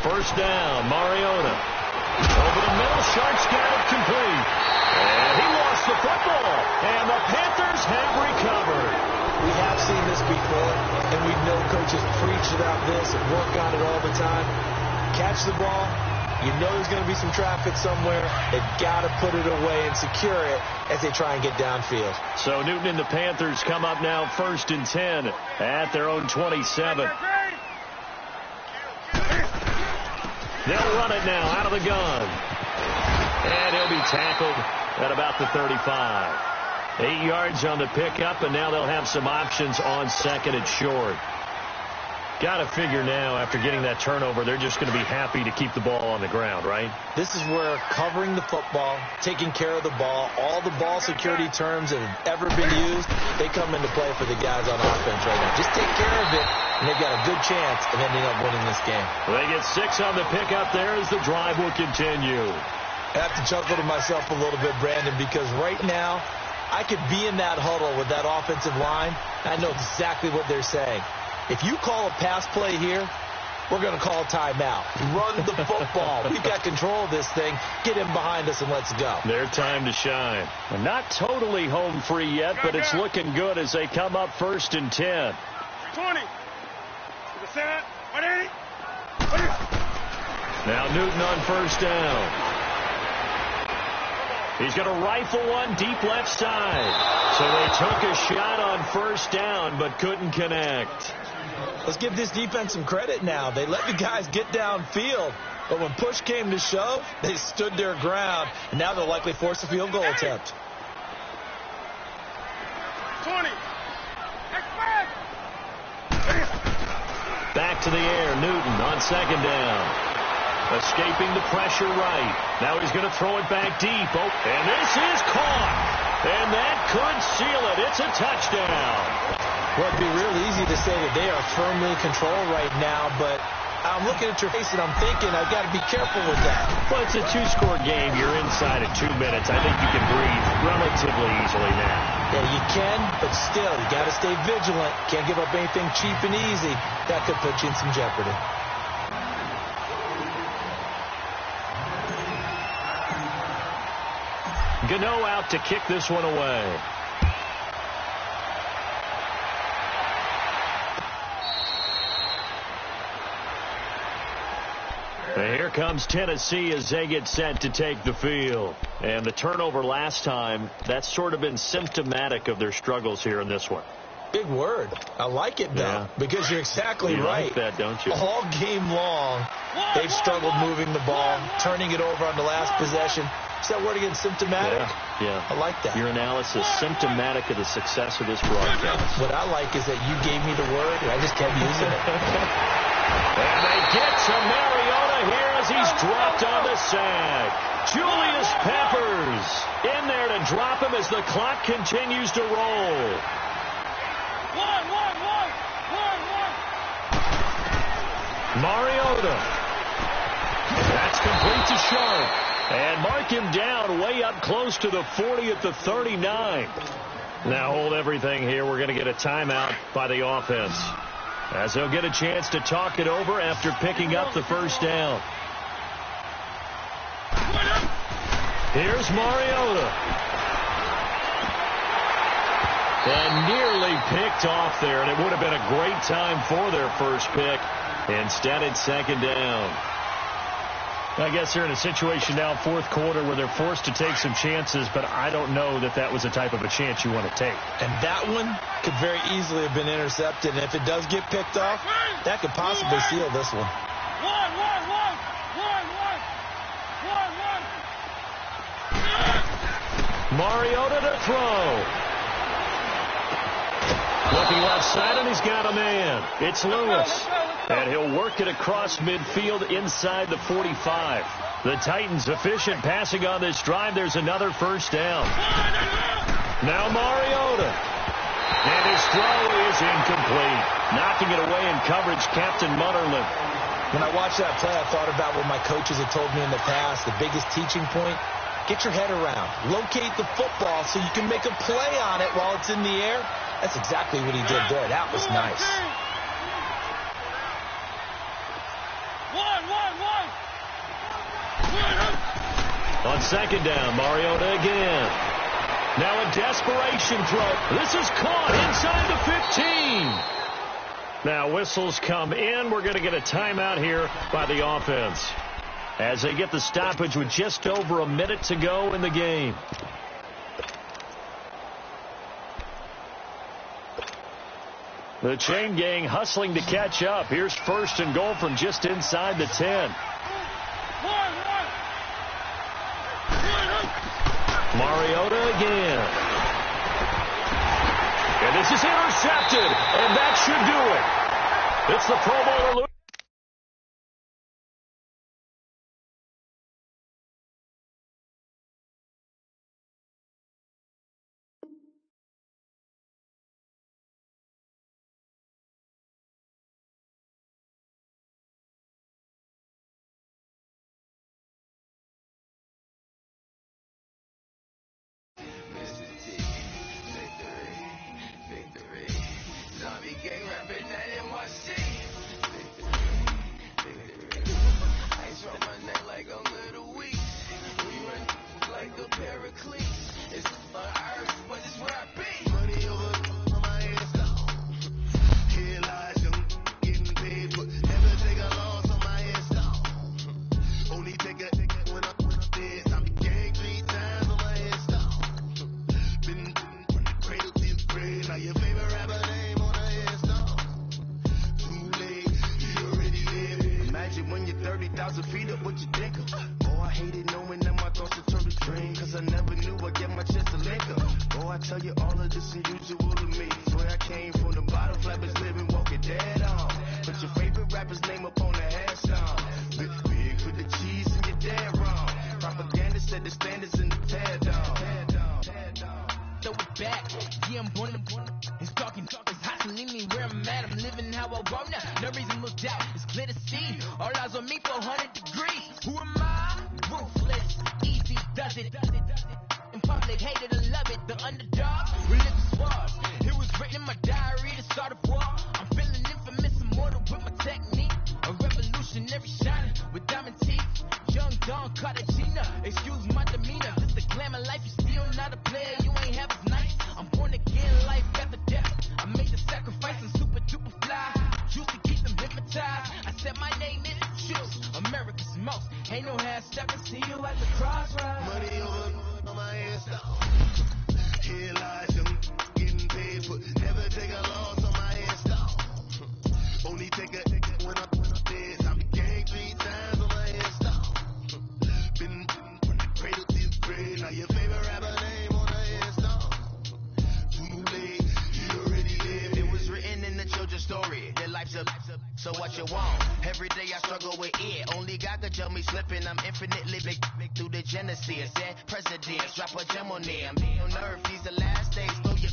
First down, Mariota. Over the middle, Sharks got it complete. And he lost the football. And the Panthers have recovered. We have seen this before, and we know coaches preach about this and work on it all the time. Catch the ball. You know there's going to be some traffic somewhere. They've got to put it away and secure it as they try and get downfield. So Newton and the Panthers come up now 1st and 10 at their own 27. They'll run it now out of the gun. And he'll be tackled at about the 35. 8 yards on the pickup, and now they'll have some options on 2nd and short. Got to figure now, after getting that turnover, they're just going to be happy to keep the ball on the ground, right? This is where covering the football, taking care of the ball, all the ball security terms that have ever been used, they come into play for the guys on offense right now. Just take care of it, and they've got a good chance of ending up winning this game. They get 6 on the pickup there as the drive will continue. I have to chuckle to myself a little bit, Brandon, because right now I could be in that huddle with that offensive line. I know exactly what they're saying. If you call a pass play here, we're going to call a timeout. Run the football. We've got control of this thing. Get him behind us and let's go. Their time to shine. Not totally home free yet, but it's looking good as they come up 1st and 10. 20. Set. 180. Now Newton on 1st down. He's going to rifle one deep left side. So they took a shot on 1st down but couldn't connect. Let's give this defense some credit now. They let the guys get downfield, but when push came to shove, they stood their ground, and now they'll likely force a field goal attempt. 20. Back to the air, Newton on 2nd down. Escaping the pressure right. Now he's going to throw it back deep. Oh, and this is caught. And that could seal it. It's a touchdown. Well, it'd be real easy to say that they are firmly in control right now, but I'm looking at your face and I'm thinking I've got to be careful with that. Well, it's a 2-score game. You're inside at 2 minutes. I think you can breathe relatively easily now. Yeah, you can, but still, you got to stay vigilant. Can't give up anything cheap and easy. That could put you in some jeopardy. Gano out to kick this one away. And here comes Tennessee as they get set to take the field. And the turnover last time, that's sort of been symptomatic of their struggles here in this one. Big word. I like it, though, because you're exactly right. You like that, don't you? All game long, They've struggled moving the ball, turning it over on the last possession. Is that word again, symptomatic? Yeah. I like that. Your analysis, symptomatic of the success of this broadcast. What I like is that you gave me the word, and I just kept using it. And they get to Mariota here as he's dropped on the sack. Julius Peppers in there to drop him as the clock continues to roll. Mariota. That's complete to Sharp. And mark him down way up close to the 40 at the 39. Now hold everything here. We're going to get a timeout by the offense, as they'll get a chance to talk it over after picking up the first down. Here's Mariota. And nearly picked off there, and it would have been a great time for their first pick. Instead, it's second down. I guess they're in a situation now, fourth quarter, where they're forced to take some chances, but I don't know that that was the type of a chance you want to take. And that one could very easily have been intercepted, and if it does get picked off, that could possibly seal this one. Mariota to throw. Looking left side, and he's got a man. It's Lewis. And he'll work it across midfield inside the 45. The Titans efficient passing on this drive. There's another first down. Now Mariota. And his throw is incomplete. Knocking it away in coverage, Captain Mutterland. When I watched that play, I thought about what my coaches had told me in the past. The biggest teaching point, get your head around. Locate the football so you can make a play on it while it's in the air. That's exactly what he did there. That was nice. On second down, Mariota again. Now a desperation throw. This is caught inside the 15. Now whistles come in. We're going to get a timeout here by the offense, as they get the stoppage with just over a minute to go in the game. The chain gang hustling to catch up. Here's first and goal from just inside the 10. Mariota again. And this is intercepted, and that should do it. It's the Pro Bowler. Only take a when I'm dead. I'm gang 3 times. what you want. Every day I struggle with it. Only God could tell me slipping. I'm infinitely big through the Genesis. And presidents, drop a gem on them. On earth, these the last days. Throw your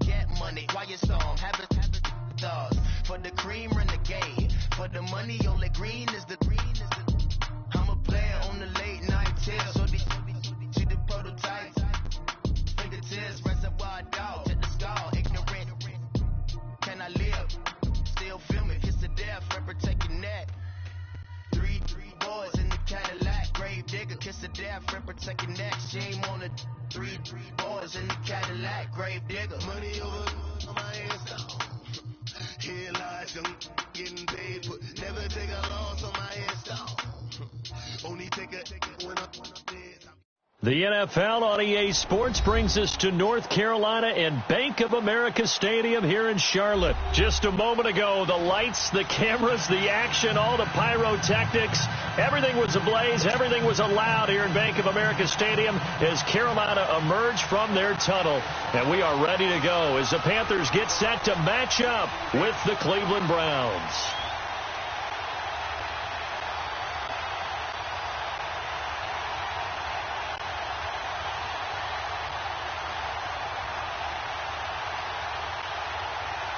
get money. Quiet storm, have it thoughts. For the cream, renegade. For the money, only green is the green. I'm a player on the late night tier. So these see the prototype. Fingertips, reservoir dog. Check the skull, ignorant. Can I live? Still filming, kiss to death, rep protect your neck. Three boys in the Cadillac, grave digger, kiss to death, rep protect your neck. Shame on the three boys in the Cadillac, grave digger. Money over on my headstone. Here lies young getting paid, but never take a loss on my headstone. Only take a when I'm dead. The NFL on EA Sports brings us to North Carolina and Bank of America Stadium here in Charlotte. Just a moment ago, the lights, the cameras, the action, all the pyrotechnics, everything was ablaze, everything was allowed here in Bank of America Stadium as Carolina emerged from their tunnel. And we are ready to go as the Panthers get set to match up with the Cleveland Browns.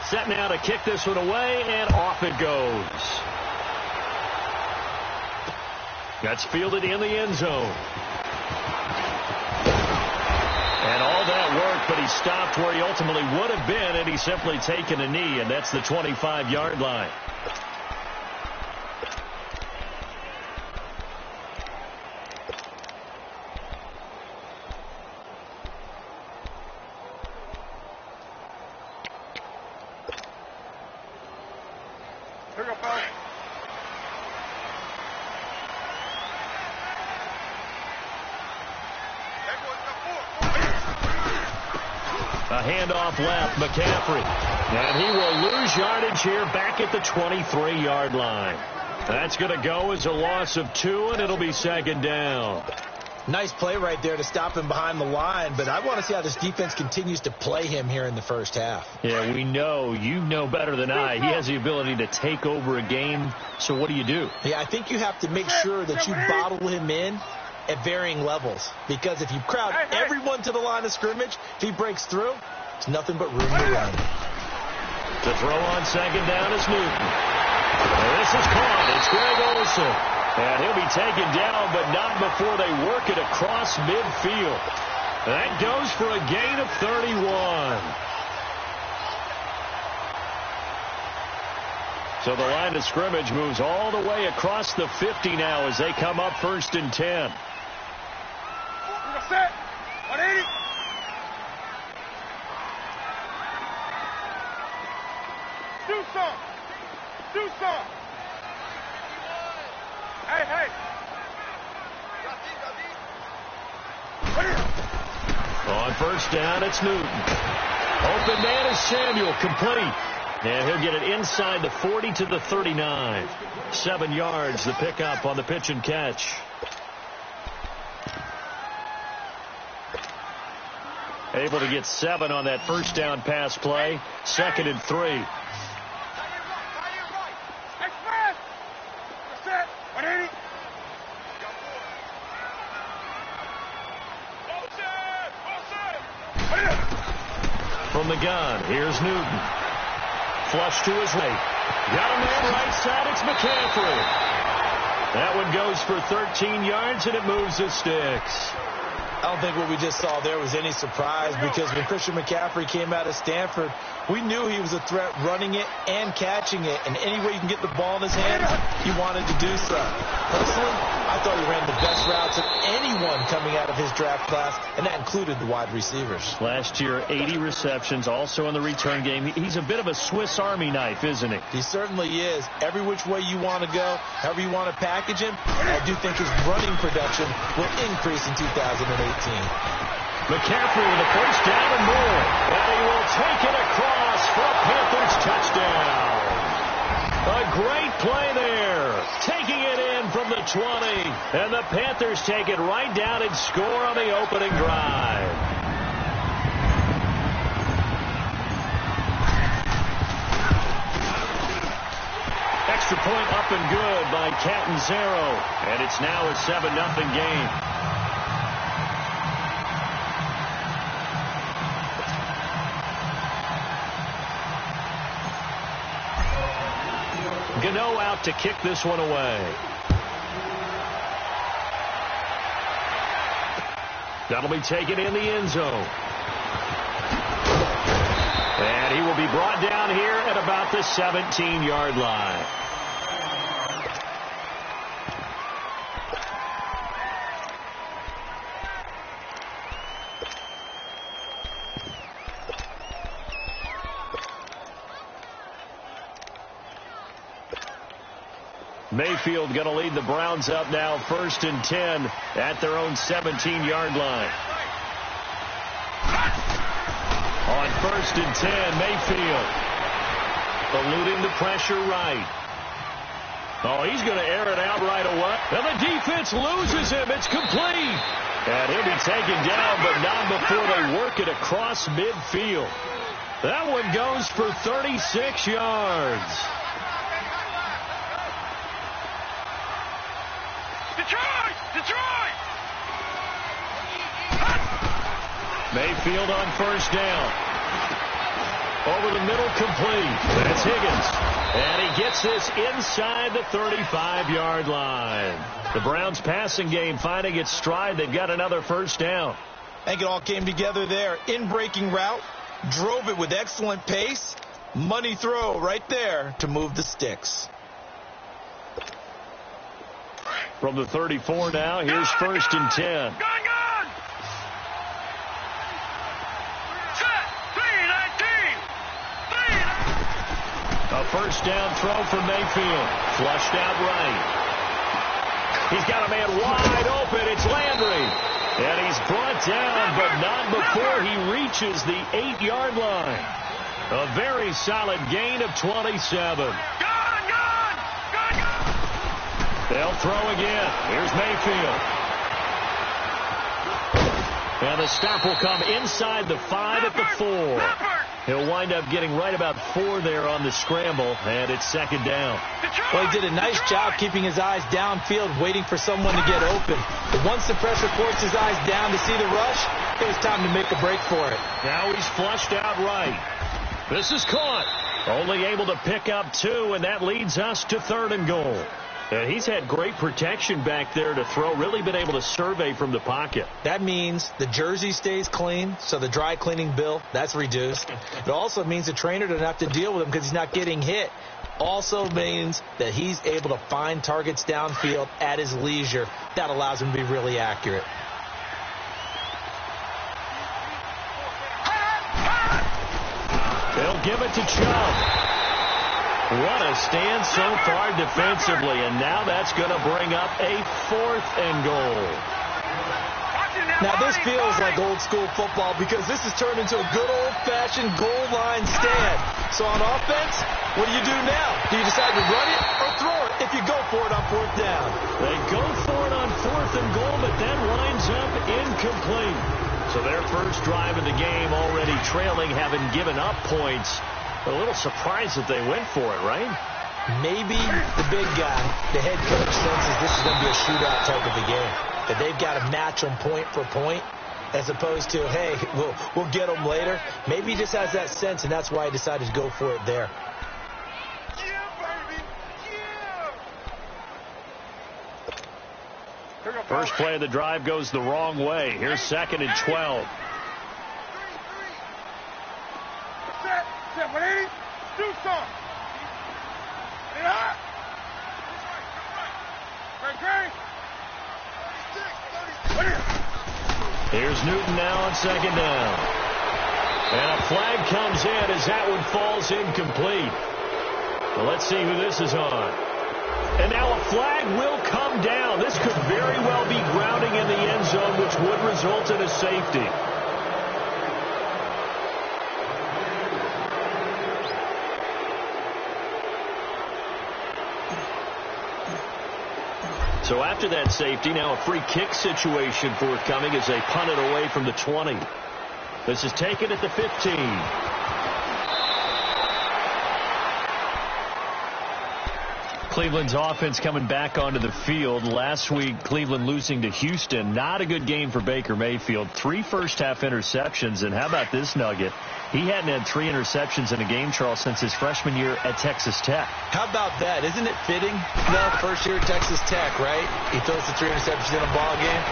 Set now to kick this one away, and off it goes. That's fielded in the end zone. And all that work, but he stopped where he ultimately would have been, and he's simply taken a knee, and that's the 25-yard line. A handoff left, McCaffrey. And he will lose yardage here back at the 23-yard line. That's going to go as a loss of 2, and it'll be second down. Nice play right there to stop him behind the line, but I want to see how this defense continues to play him here in the first half. Yeah, we know. You know better than I. He has the ability to take over a game, so what do you do? Yeah, I think you have to make sure that you bottle him in at varying levels, because if you crowd everyone to the line of scrimmage, if he breaks through, it's nothing but room to run. To throw on second down is Newton. And this is caught. It's Greg Olsen. And he'll be taken down, but not before they work it across midfield. That goes for a gain of 31. So the line of scrimmage moves all the way across the 50 now as they come up 1st and 10. Set. 180. Do some. Do some. Hey. On 1st down, it's Newton. Open man is Samuel, complete. And he'll get it inside the 40 to the 39. 7 yards, the pickup on the pitch and catch. Able to get 7 on that 1st down pass play. 2nd and 3. From the gun, here's Newton. Flush to his right. Got a man right side, it's McCaffrey. That one goes for 13 yards, and it moves the sticks. I don't think what we just saw there was any surprise, because when Christian McCaffrey came out of Stanford, we knew he was a threat running it and catching it. And any way you can get the ball in his hands, he wanted to do so. Personally, I thought he ran the best routes of anyone coming out of his draft class, and that included the wide receivers. Last year, 80 receptions, also in the return game. He's a bit of a Swiss Army knife, isn't he? He certainly is. Every which way you want to go, however you want to package him, I do think his running production will increase in 2018. McCaffrey with a 1st down and more. And he will take it across for a Panthers touchdown. A great play there. Taking it in from the 20. And the Panthers take it right down and score on the opening drive. extra point up and good by Catanzaro. And it's now a 7-0 game. Gano out to kick this one away. That'll be taken in the end zone. And he will be brought down here at about the 17-yard line. Mayfield going to lead the Browns up now, 1st and 10 at their own 17-yard line. On 1st and 10, Mayfield eluding the pressure right. Oh, he's going to air it out right away. And the defense loses him. It's complete. And he'll be taken down, but not before they work it across midfield. That one goes for 36 yards. Detroit! Mayfield on 1st down. Over the middle, complete. That's Higgins. And he gets this inside the 35-yard line. The Browns passing game finding its stride. They've got another 1st down. I think it all came together there. In-breaking route. Drove it with excellent pace. Money throw right there to move the sticks. From the 34 now, here's 1st and 10. Gun! Set! 3-19! A 1st down throw for Mayfield. Flushed out right. He's got a man wide open. It's Landry. And he's brought down, but not before he reaches the 8-yard line. A very solid gain of 27. They'll throw again. Here's Mayfield. And the stop will come inside the 5 at the 4. He'll wind up getting right about 4 there on the scramble, and it's 2nd down. Well, he did a nice job keeping his eyes downfield, waiting for someone to get open. But once the pressure forced his eyes down to see the rush, it was time to make a break for it. Now he's flushed out right. This is caught. Only able to pick up 2, and that leads us to 3rd and goal. And he's had great protection back there to throw, really been able to survey from the pocket. That means the jersey stays clean, so the dry cleaning bill, that's reduced. It also means the trainer doesn't have to deal with him because he's not getting hit. Also means that he's able to find targets downfield at his leisure. That allows him to be really accurate. They'll give it to Chubb. What a stand so far defensively, and now that's going to bring up a 4th and goal. Now this feels like old school football because this has turned into a good old-fashioned goal line stand. So on offense, what do you do now? Do you decide to run it or throw it if you go for it on 4th down? They go for it on 4th and goal, but that winds up incomplete. So their first drive of the game already trailing, having given up points. A little surprised that they went for it, right? Maybe the big guy, the head coach, senses this is going to be a shootout type of a game. That they've got to match them point for point as opposed to, hey, we'll get them later. Maybe he just has that sense, and that's why he decided to go for it there. Yeah, baby! Yeah! First play of the drive goes the wrong way. Here's 2nd and 12. Set! 180! Do something! Get hot! Great! Here's Newton now on 2nd down. And a flag comes in as that one falls incomplete. Well, let's see who this is on. And now a flag will come down. This could very well be grounding in the end zone, which would result in a safety. So after that safety, now a free kick situation forthcoming as they punt it away from the 20. This is taken at the 15. Cleveland's offense coming back onto the field. Last week, Cleveland losing to Houston. Not a good game for Baker Mayfield. 3 first-half interceptions. And how about this nugget? He hadn't had 3 interceptions in a game, Charles, since his freshman year at Texas Tech. How about that? Isn't it fitting? No, first year at Texas Tech, right? He throws the 3 interceptions in a ball game.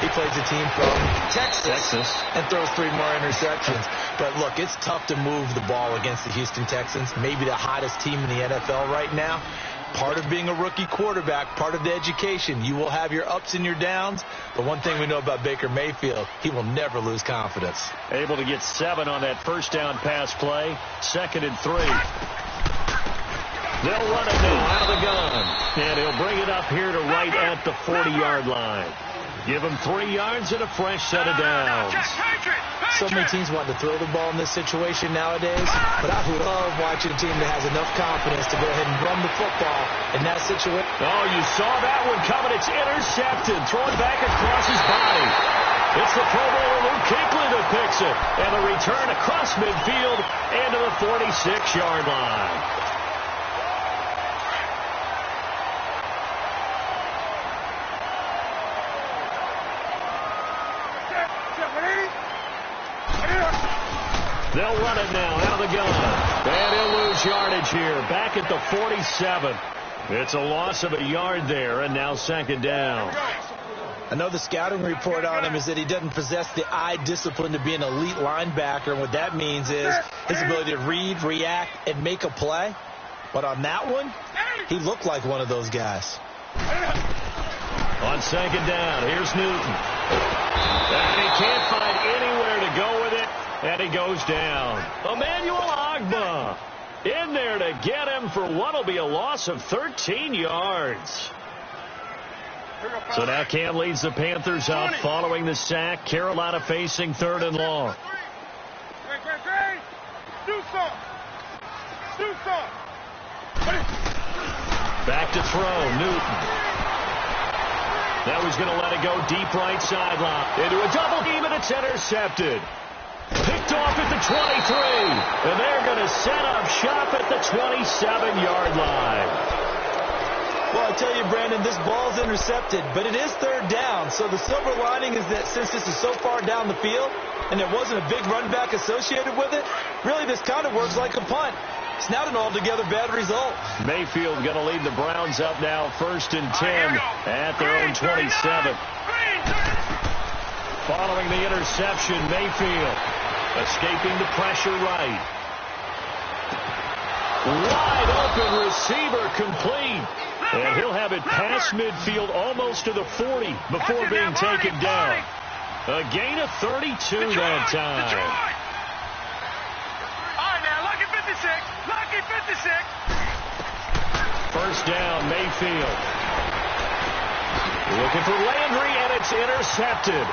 He plays a team from Texas and throws 3 more interceptions. But look, it's tough to move the ball against the Houston Texans, maybe the hottest team in the NFL right now. Part of being a rookie quarterback, part of the education. You will have your ups and your downs, but one thing we know about Baker Mayfield, he will never lose confidence. Able to get 7 on that first down pass play. 2nd and 3. They'll run it now out of the gun. And he'll bring it up here to right at the 40-yard line. Give him 3 yards and a fresh set of downs. So many teams want to throw the ball in this situation nowadays, but I love watching a team that has enough confidence to go ahead and run the football in that situation. Oh, you saw that one coming. It's intercepted. Thrown back across his body. It's the Pro Bowler Luke Kuechly that picks it. And the return across midfield and to the 46-yard line. They'll run it now out of the gun. And he'll lose yardage here. Back at the 47. It's a loss of a yard there, and now 2nd down. I know the scouting report on him is that he doesn't possess the eye discipline to be an elite linebacker, and what that means is his ability to read, react, and make a play. But on that one, he looked like one of those guys. On 2nd down, here's Newton. And he can't find anywhere to go with it. And he goes down. Emmanuel Ogbah in there to get him for what will be a loss of 13 yards. So now Cam leads the Panthers up following the sack. Carolina facing 3rd and long. Back to throw, Newton. Now he's going to let it go deep right sideline. Into a double team, and it's intercepted. Picked off at the 23, and they're going to set up shop at the 27-yard line. Well, I tell you, Brandon, this ball's intercepted, but it is 3rd down. So the silver lining is that since this is so far down the field and there wasn't a big run back associated with it, really this kind of works like a punt. It's not an altogether bad result. Mayfield going to lead the Browns up now 1st and 10 at their own 27. Following the interception, Mayfield escaping the pressure right. Wide open receiver complete. And he'll have it past midfield almost to the 40 before being taken down. A gain of 32 that time. All right, now, lucky 56. Lucky 56. First down, Mayfield. Looking for Landry, and it's intercepted.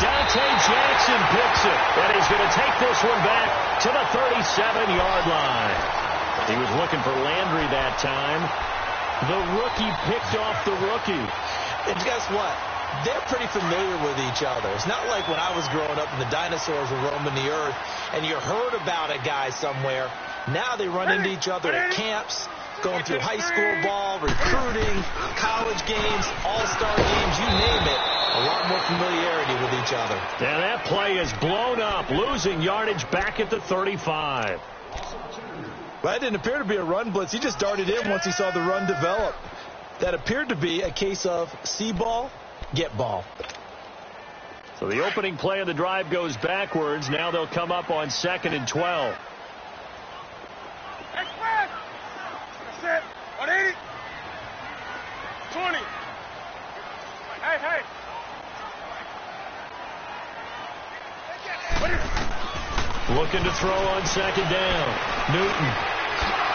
Dante Jackson picks it, and he's going to take this one back to the 37-yard line. He was looking for Landry that time. The rookie picked off the rookie. And guess what? They're pretty familiar with each other. It's not like when I was growing up and the dinosaurs were roaming the earth and you heard about a guy somewhere. Now they run into each other at camps, going through high school ball, recruiting, college games, all-star games, you name it. A lot more familiarity with each other. And that play is blown up, losing yardage back at the 35. Well, that didn't appear to be a run blitz. He just darted in once he saw the run develop. That appeared to be a case of see ball, get ball. So the opening play of the drive goes backwards. Now they'll come up on 2nd and 12. Express. That's it. 180. 20. Hey. Looking to throw on 2nd down. Newton.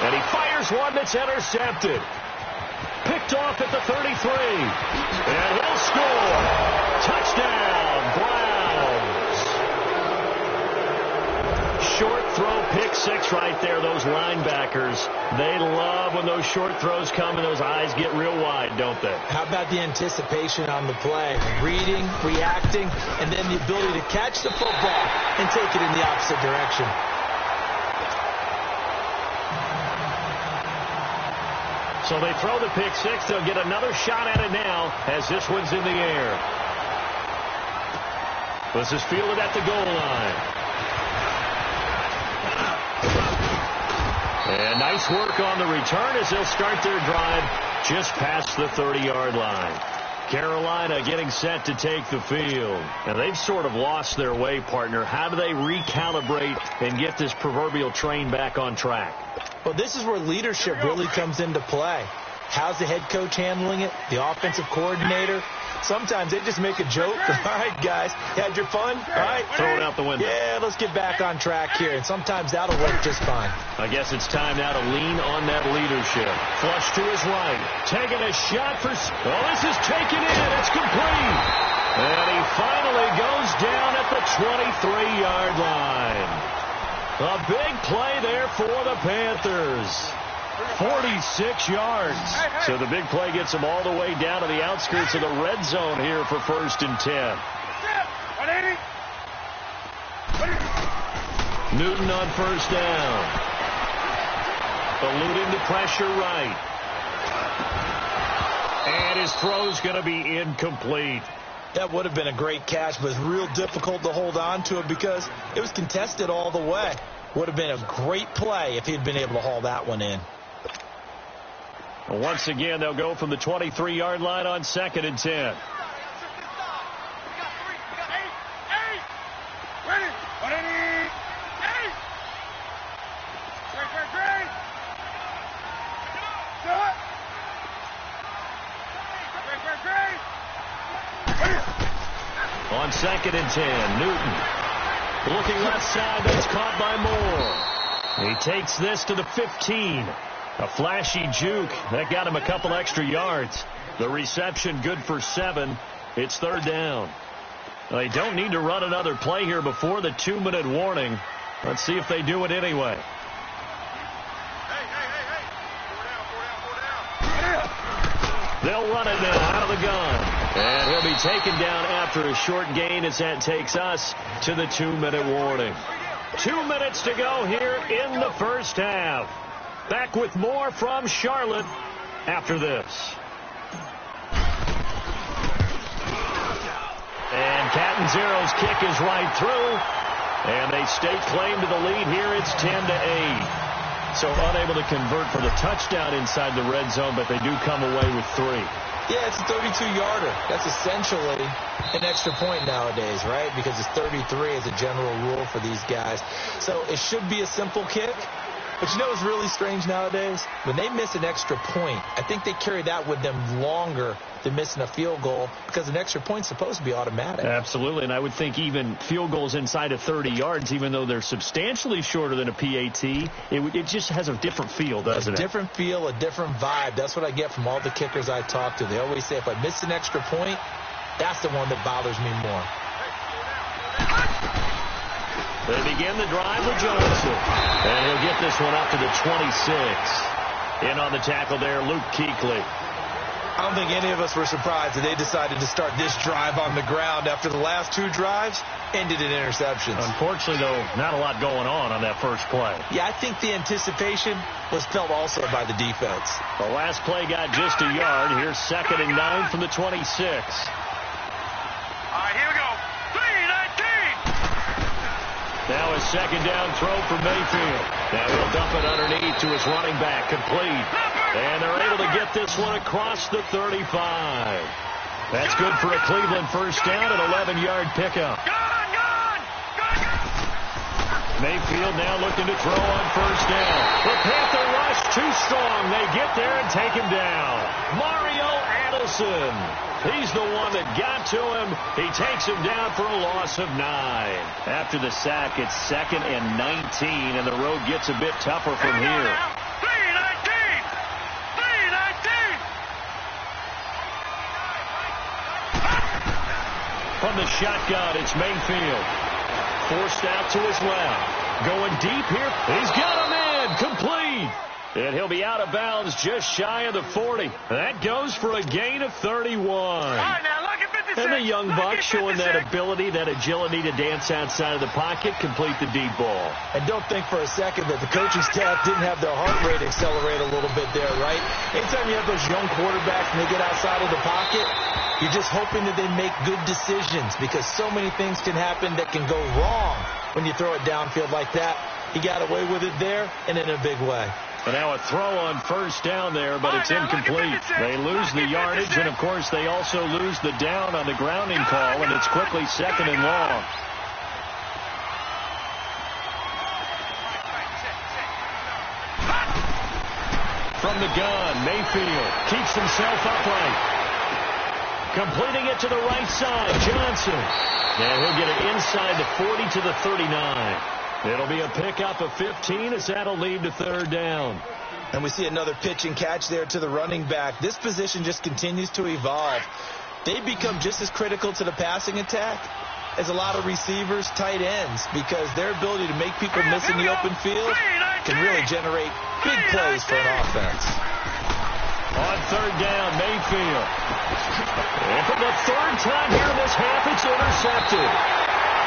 And he fires one that's intercepted. Picked off at the 33. And he'll score. Touchdown, Browns. Short throw, pick 6 right there. Those linebackers, they love when those short throws come and those eyes get real wide, don't they? How about the anticipation on the play? Reading, reacting, and then the ability to catch the football and take it in the opposite direction. So they throw the pick six. They'll get another shot at it now as this one's in the air. This is fielded at the goal line. And nice work on the return as they'll start their drive just past the 30-yard line. Carolina getting set to take the field. And they've sort of lost their way, partner. How do they recalibrate and get this proverbial train back on track? Well, this is where leadership really comes into play. How's the head coach handling it? The offensive coordinator? Sometimes they just make a joke. All right, guys, you had your fun? All right. Throw it out the window. Yeah, let's get back on track here. And sometimes that'll work just fine. I guess it's time now to lean on that leadership. Flush to his right. Taking a shot for... Oh, this is taken in. It's complete. And he finally goes down at the 23-yard line. A big play there for the Panthers. 46 yards. So the big play gets them all the way down to the outskirts of the red zone here for 1st and 10. Newton on 1st down. Eluding the pressure right. And his throw's going to be incomplete. That would have been a great catch, but it's real difficult to hold on to it because it was contested all the way. Would have been a great play if he'd been able to haul that one in. Once again, they'll go from the 23-yard line on 2nd and 10. On 2nd and 10, Newton looking left side. That's caught by Moore. He takes this to the 15. A flashy juke. That got him a couple extra yards. The reception good for 7. It's 3rd down. They don't need to run another play here before the 2-minute warning. Let's see if they do it anyway. They'll run it now out of the gun. And he'll be taken down after a short gain as that takes us to the 2-minute warning. 2 minutes to go here in the first half. Back with more from Charlotte after this. And Catanzero's kick is right through. And they stake claim to the lead here. It's 10-8. So unable to convert for the touchdown inside the red zone, but they do come away with 3. Yeah, it's a 32-yarder. That's essentially an extra point nowadays, right? Because it's 33 as a general rule for these guys. So it should be a simple kick. But you know what's really strange nowadays? When they miss an extra point, I think they carry that with them longer than missing a field goal because an extra point's supposed to be automatic. Absolutely, and I would think even field goals inside of 30 yards, even though they're substantially shorter than a PAT, it just has a different feel, doesn't it? A different feel, a different vibe. That's what I get from all the kickers I talk to. They always say if I miss an extra point, that's the one that bothers me more. They begin the drive with Johnson. And he'll get this one up to the 26. In on the tackle there, Luke Kuechly. I don't think any of us were surprised that they decided to start this drive on the ground after the last 2 drives ended in interceptions. Unfortunately, though, not a lot going on that first play. Yeah, I think the anticipation was felt also by the defense. The last play got just a yard. Here's 2nd and 9 from the 26. All right, here we go. 3-19. Now a 2nd down throw for Mayfield. Now he'll dump it underneath to his running back, complete. And they're able to get this one across the 35. That's good for a Cleveland first down, an 11-yard pickup. Mayfield now looking to throw on first down. The Panther rush too strong. They get there and take him down. Mario Adelson. He's the one that got to him. He takes him down for a loss of 9. After the sack, it's 2nd and 19, and the road gets a bit tougher from here. 3-19. From the shotgun, it's Mayfield. Forced out to his left. Going deep here. He's got him in. Complete. And he'll be out of bounds just shy of the 40. That goes for a gain of 31. All right, now look at 56. And the young buck showing that ability, that agility to dance outside of the pocket, complete the deep ball. And don't think for a second that the coaching staff didn't have their heart rate accelerate a little bit there, right? Anytime you have those young quarterbacks and they get outside of the pocket, you're just hoping that they make good decisions because so many things can happen that can go wrong when you throw it downfield like that. He got away with it there and in a big way. But now a throw on first down there, but it's incomplete. They lose the yardage, and, of course, they also lose the down on the grounding call, and it's quickly 2nd and long. From the gun, Mayfield keeps himself upright. Completing it to the right side, Johnson. And he'll get it inside the 40 to the 39. It'll be a pickup of 15 as that'll lead to 3rd down. And we see another pitch and catch there to the running back. This position just continues to evolve. They become just as critical to the passing attack as a lot of receivers, tight ends, because their ability to make people miss in the open field can really generate big plays for an offense. On 3rd down, Mayfield. And for the 3rd time here in this half, it's intercepted.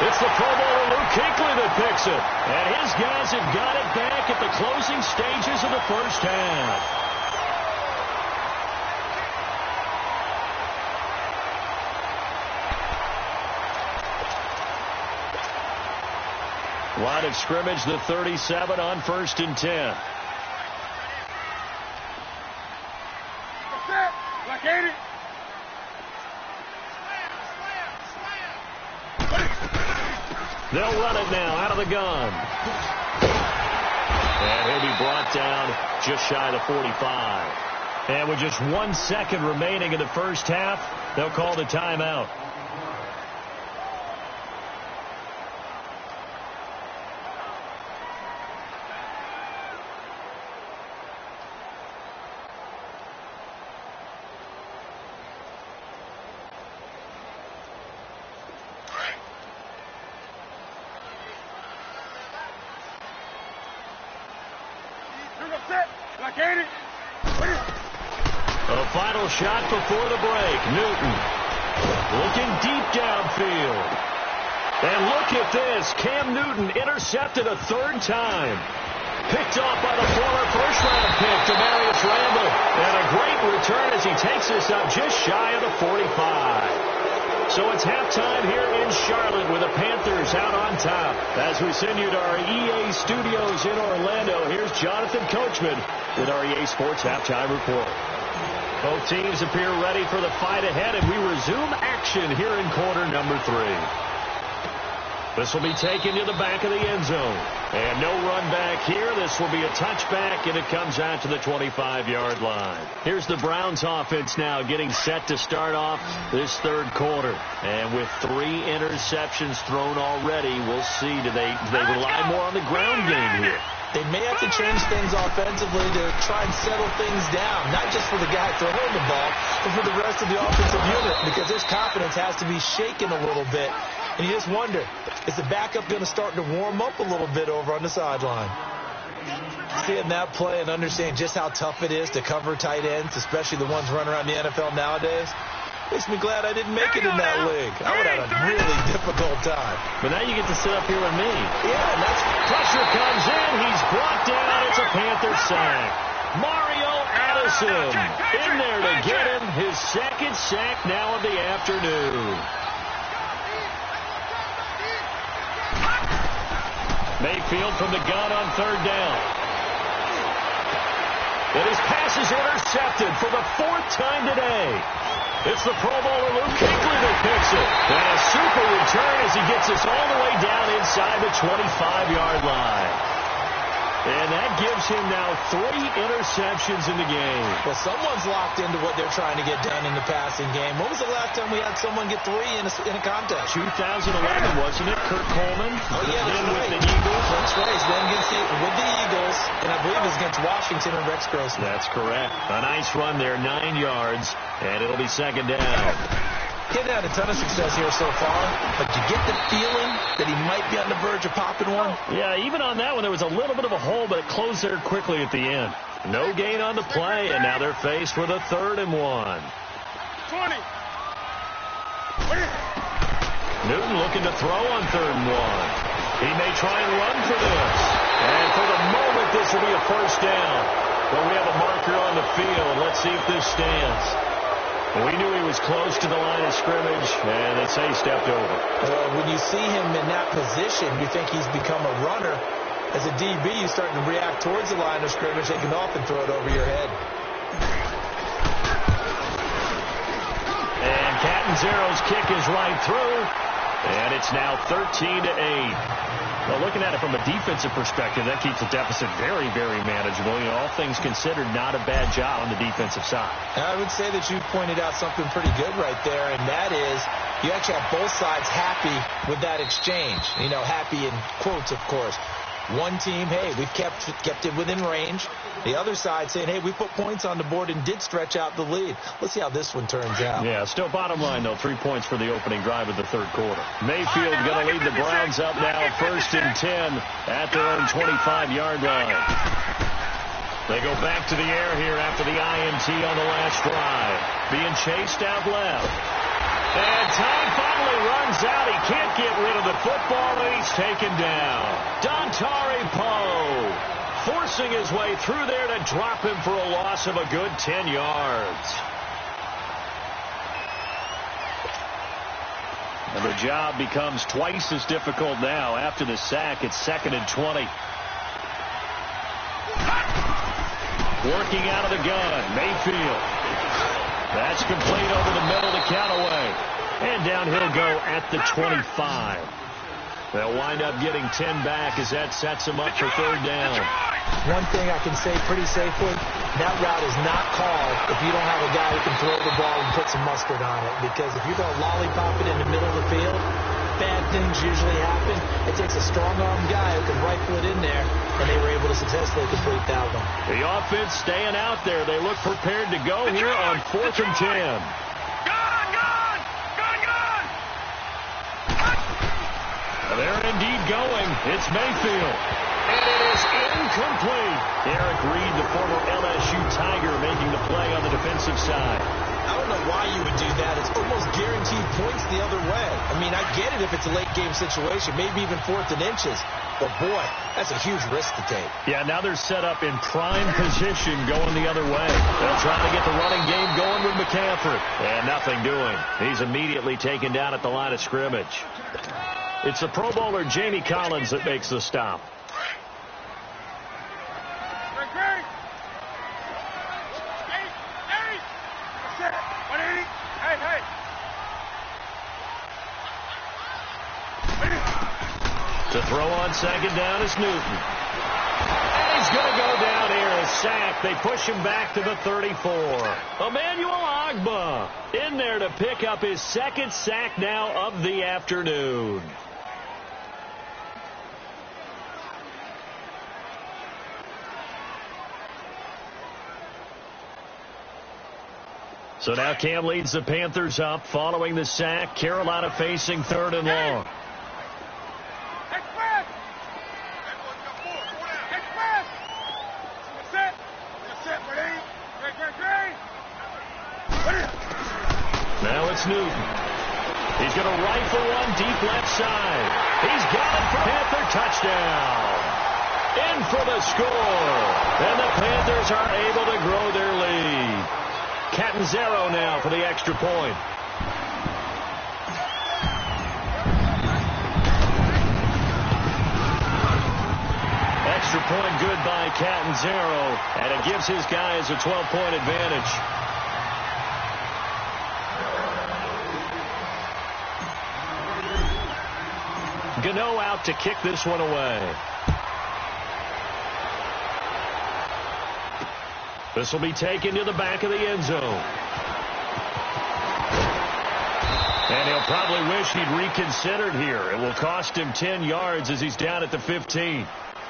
It's the Pro Bowler Luke Kuechly that picks it. And his guys have got it back at the closing stages of the first half. Line of scrimmage, the 37 on 1st and 10. They'll run it now out of the gun. And he'll be brought down just shy of the 45. And with just 1 second remaining in the first half, they'll call the timeout. A final shot before the break. Newton looking deep downfield. And look at this. Cam Newton intercepted a 3rd time. Picked off by the former first-round pick, Demarius Randall. And a great return as he takes this up just shy of the 45. So it's halftime here in Charlotte with the Panthers out on top. As we send you to our EA studios in Orlando, here's Jonathan Coachman with our EA Sports Halftime Report. Both teams appear ready for the fight ahead, and we resume action here in quarter number 3. This will be taken to the back of the end zone. And no run back here. This will be a touchback, and it comes out to the 25-yard line. Here's the Browns offense now getting set to start off this 3rd quarter. And with 3 interceptions thrown already, we'll see. Do they rely more on the ground game here? They may have to change things offensively to try and settle things down, not just for the guy throwing the ball, but for the rest of the offensive unit, because his confidence has to be shaken a little bit. And you just wonder, is the backup going to start to warm up a little bit over on the sideline? Seeing that play and understanding just how tough it is to cover tight ends, especially the ones running around the NFL nowadays, makes me glad I didn't make it in that league. I would have had a really difficult time. But now you get to sit up here with me. Yeah, and that's pressure comes in. He's brought down. It's a Panther sack. Mario Addison in there to get him his 2nd sack now of the afternoon. Mayfield from the gun on 3rd down. And his pass is intercepted for the 4th time today. It's the Pro Bowler Luke Kuechly that picks it. And a super return as he gets us all the way down inside the 25-yard line. And that gives him now 3 interceptions in the game. Well, someone's locked into what they're trying to get done in the passing game. When was the last time we had someone get 3 in a contest? 2011, wasn't it? Kurt Coleman. Oh, yeah, that's right. With the Eagles. That's right. He's been with the Eagles, and I believe it's against Washington and Rex Grossman. That's correct. A nice run there, 9 yards, and it'll be 2nd down. He hasn't had a ton of success here so far, but you get the feeling that he might be on the verge of popping one. Yeah, even on that one, there was a little bit of a hole, but it closed there quickly at the end. No gain on the play, and now they're faced with a 3rd and 1. 20. Newton looking to throw on 3rd and 1. He may try and run for this. And for the moment, this will be a first down. But we have a marker on the field. Let's see if this stands. We knew he was close to the line of scrimmage, and they say he stepped over. When you see him in that position, you think he's become a runner. As a DB, you start to react towards the line of scrimmage. They can often throw it over your head. And Catanzaro's kick is right through, and it's now 13-8. Well, looking at it from a defensive perspective, that keeps the deficit very, very manageable. You know, all things considered, not a bad job on the defensive side. I would say that you pointed out something pretty good right there, and that is you actually have both sides happy with that exchange. You know, happy in quotes, of course. One team, hey, we've kept it within range. The other side saying, hey, we put points on the board and did stretch out the lead. Let's see how this one turns out. Yeah, still bottom line, though, 3 points for the opening drive of the 3rd quarter. Mayfield going to lead the Browns up now 1st and 10 at their own 25-yard line. They go back to the air here after the INT on the last drive. Being chased out left. And time finally runs out. He can't get rid of the football, and he's taken down. Dontari Poe forcing his way through there to drop him for a loss of a good 10 yards. And the job becomes twice as difficult now after the sack. It's 2nd and 20. Working out of the gun, Mayfield. That's complete over the middle to Callaway. And down he'll go at the 25. They'll wind up getting 10 back as that sets them up for 3rd down. One thing I can say pretty safely, that route is not called if you don't have a guy who can throw the ball and put some mustard on it. Because if you're going to lollipop it in the middle of the field, bad things usually happen. It takes a strong-armed guy who can rifle it in there, and they were able to successfully complete that one. The offense staying out there. They look prepared to go here on 4th and 10. They're indeed going. It's Mayfield. And it is incomplete. Eric Reed, the former LSU Tiger, making the play on the defensive side. I don't know why you would do that. It's almost guaranteed points the other way. I mean, I get it if it's a late-game situation, maybe even 4th and inches. But, boy, that's a huge risk to take. Yeah, now they're set up in prime position going the other way. They'll try to get the running game going with McCaffrey. And nothing doing. He's immediately taken down at the line of scrimmage. It's the Pro Bowler Jamie Collins that makes the stop. To throw on 2nd down is Newton. And he's going to go down here, a sack. They push him back to the 34. Emmanuel Ogbah in there to pick up his 2nd sack now of the afternoon. So now Cam leads the Panthers up following the sack. Carolina facing 3rd and long. Now it's Newton. He's going to rifle one deep left side. He's got it for Panther touchdown. In for the score. And the Panthers are able to grow their lead. Catanzaro now for the extra point. Extra point good by Catanzaro, and it gives his guys a 12-point advantage. Gano out to kick this one away. This will be taken to the back of the end zone. And he'll probably wish he'd reconsidered here. It will cost him 10 yards as he's down at the 15.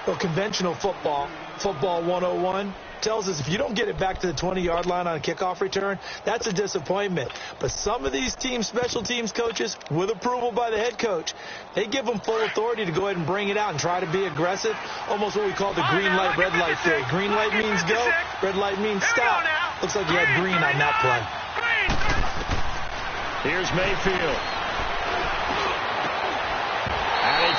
Well, conventional football 101, tells us if you don't get it back to the 20-yard line on a kickoff return, that's a disappointment. But some of these team special teams coaches, with approval by the head coach, they give them full authority to go ahead and bring it out and try to be aggressive, almost what we call the green light, red light theory. Green light means go, red light means stop. Looks like you had green on that play. Here's Mayfield.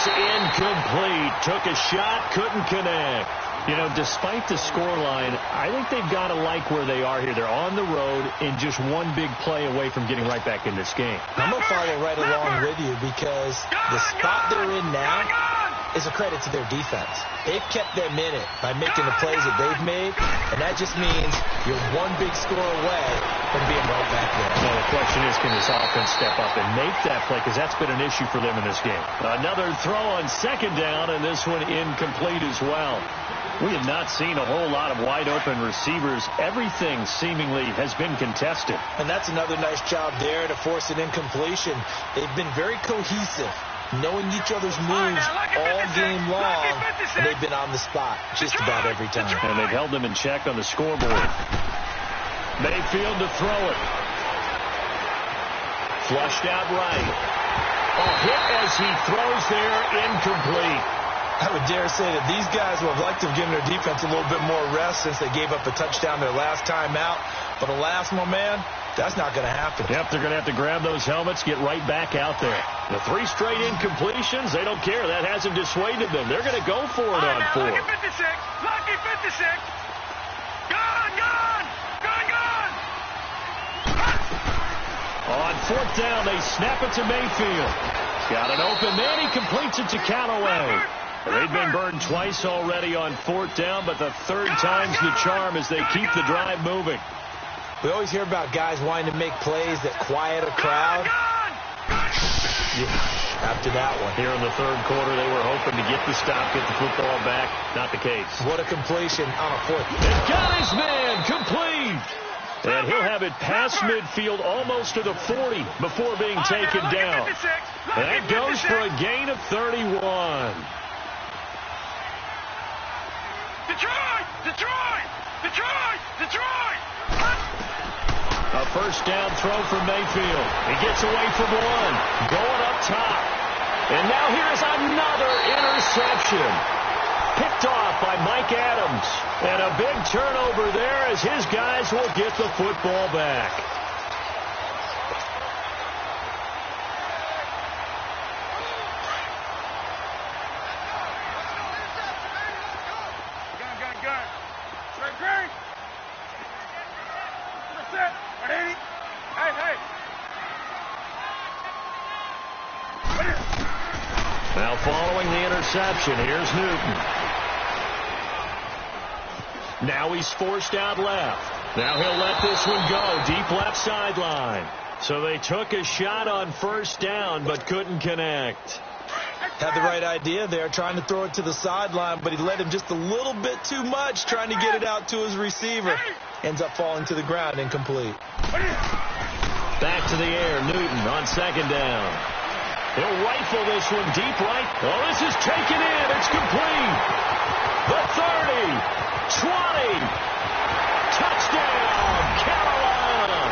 It's incomplete. Took a shot, couldn't connect. You know, despite the scoreline, I think they've got to like where they are here. They're on the road and just one big play away from getting right back in this game. I'm going to follow right along with you because the spot they're in now is a credit to their defense. They've kept them in it by making the plays that they've made, and that just means you're one big score away from being right back there. So the question is, can this offense step up and make that play? Because that's been an issue for them in this game. Another throw on second down, and this one incomplete as well. We have not seen a whole lot of wide-open receivers. Everything seemingly has been contested. And that's another nice job there to force an incompletion. They've been very cohesive, knowing each other's moves all game long, and they've been on the spot just about every time. And they've held them in check on the scoreboard. Mayfield to throw it. Flushed out right. A hit as he throws there, incomplete. I would dare say that these guys would have liked to have given their defense a little bit more rest since they gave up a touchdown their last time out. But alas, my man, that's not going to happen. Yep, they're going to have to grab those helmets, get right back out there. The 3 straight incompletions, they don't care. That hasn't dissuaded them. They're going to go for it on 4. Lucky 56. Lucky 56. Gone. On 4th down, they snap it to Mayfield. Got an open man. He completes it to Callaway. They've been burned twice already on 4th down, but the 3rd time's the charm as they keep the drive moving. We always hear about guys wanting to make plays that quiet a crowd. Yeah, after that one. Here in the 3rd quarter, they were hoping to get the stop, get the football back. Not the case. What a completion on a 4th. They've got his man complete. And he'll have it past midfield almost to the 40 before being taken down. That goes for a gain of 31. Detroit! A 1st down throw from Mayfield. He gets away from one. Going up top. And now here's another interception. Picked off by Mike Adams. And a big turnover there as his guys will get the football back. Gun. Straight. That's it. 180. Hey. Now following the interception, here's Newton. Now he's forced out left. Now he'll let this one go. Deep left sideline. So they took a shot on 1st down, but couldn't connect. Had the right idea there, trying to throw it to the sideline, but he let him just a little bit too much, trying to get it out to his receiver. Ends up falling to the ground, incomplete. Back to the air, Newton on 2nd down. He'll rifle this one deep right. Oh, this is taken in. It's complete. The 30. 20. Touchdown, Carolina.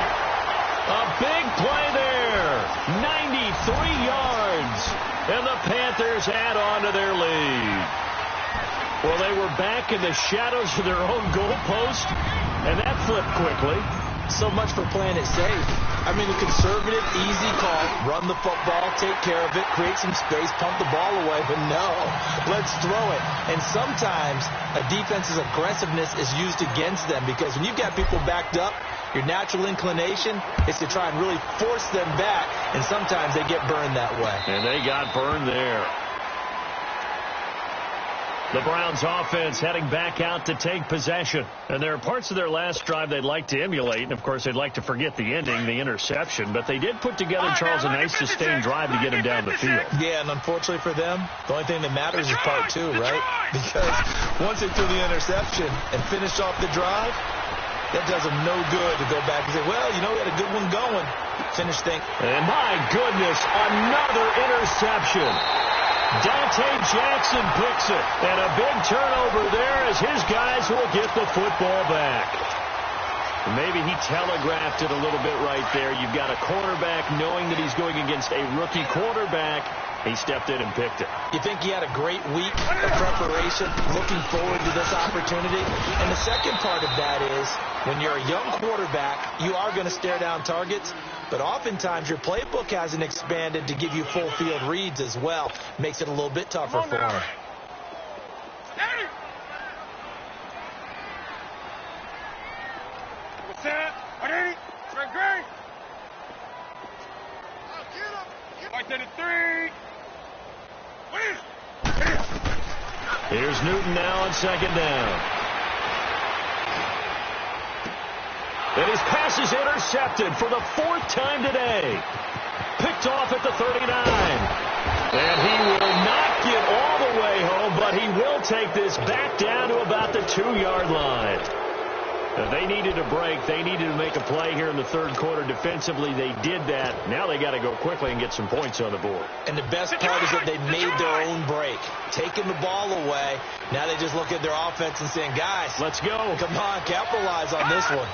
A big play there. 93 yards. And the Panthers add on to their lead. Well, they were back in the shadows of their own goalpost, and that flipped quickly. So much for playing it safe. I mean, a conservative, easy call. Run the football, take care of it, create some space, pump the ball away. But no, let's throw it. And sometimes a defense's aggressiveness is used against them because when you've got people backed up, your natural inclination is to try and really force them back, and sometimes they get burned that way. And they got burned there. The Browns offense heading back out to take possession. And there are parts of their last drive they'd like to emulate. And, of course, they'd like to forget the ending, the interception. But they did put together, Charles, a nice sustained drive to get him down the field. Yeah, and unfortunately for them, the only thing that matters is part 2, right? Because once they threw the interception and finished off the drive, that does them no good to go back and say, well, you know, we had a good one going. Finish thing. And my goodness, another interception. Dante Jackson picks it. And a big turnover there as his guys will get the football back. Maybe he telegraphed it a little bit right there. You've got a quarterback knowing that he's going against a rookie quarterback. He stepped in and picked it. You think he had a great week of preparation, looking forward to this opportunity? And the second part of that is, when you're a young quarterback, you are going to stare down targets. but oftentimes your playbook hasn't expanded to give you full field reads as well. Makes it a little bit tougher for him. Set. 180. Straight green. Right to the 3. Here's Newton now on second down. And his pass is intercepted for the 4th time today. Picked off at the 39. And he will not get all the way home, but he will take this back down to about the 2-yard line. They needed a break. They needed to make a play here in the 3rd quarter. Defensively, they did that. Now they got to go quickly and get some points on the board. And the best part is that they made their own break, taking the ball away. Now they just look at their offense and saying, guys, let's go. Come on, capitalize on this one.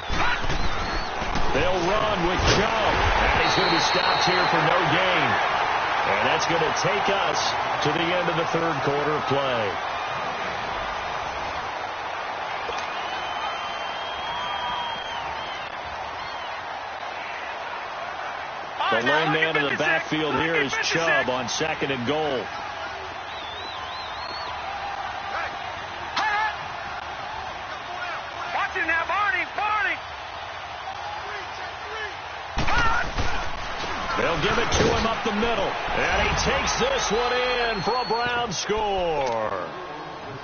They'll run with Joe. And he's going to be stopped here for no gain. And that's going to take us to the end of the 3rd quarter of play. The lone man in the backfield here is Chubb on 2nd and goal. Watch it now, Barney. They'll give it to him up the middle. And he takes this one in for a Brown score.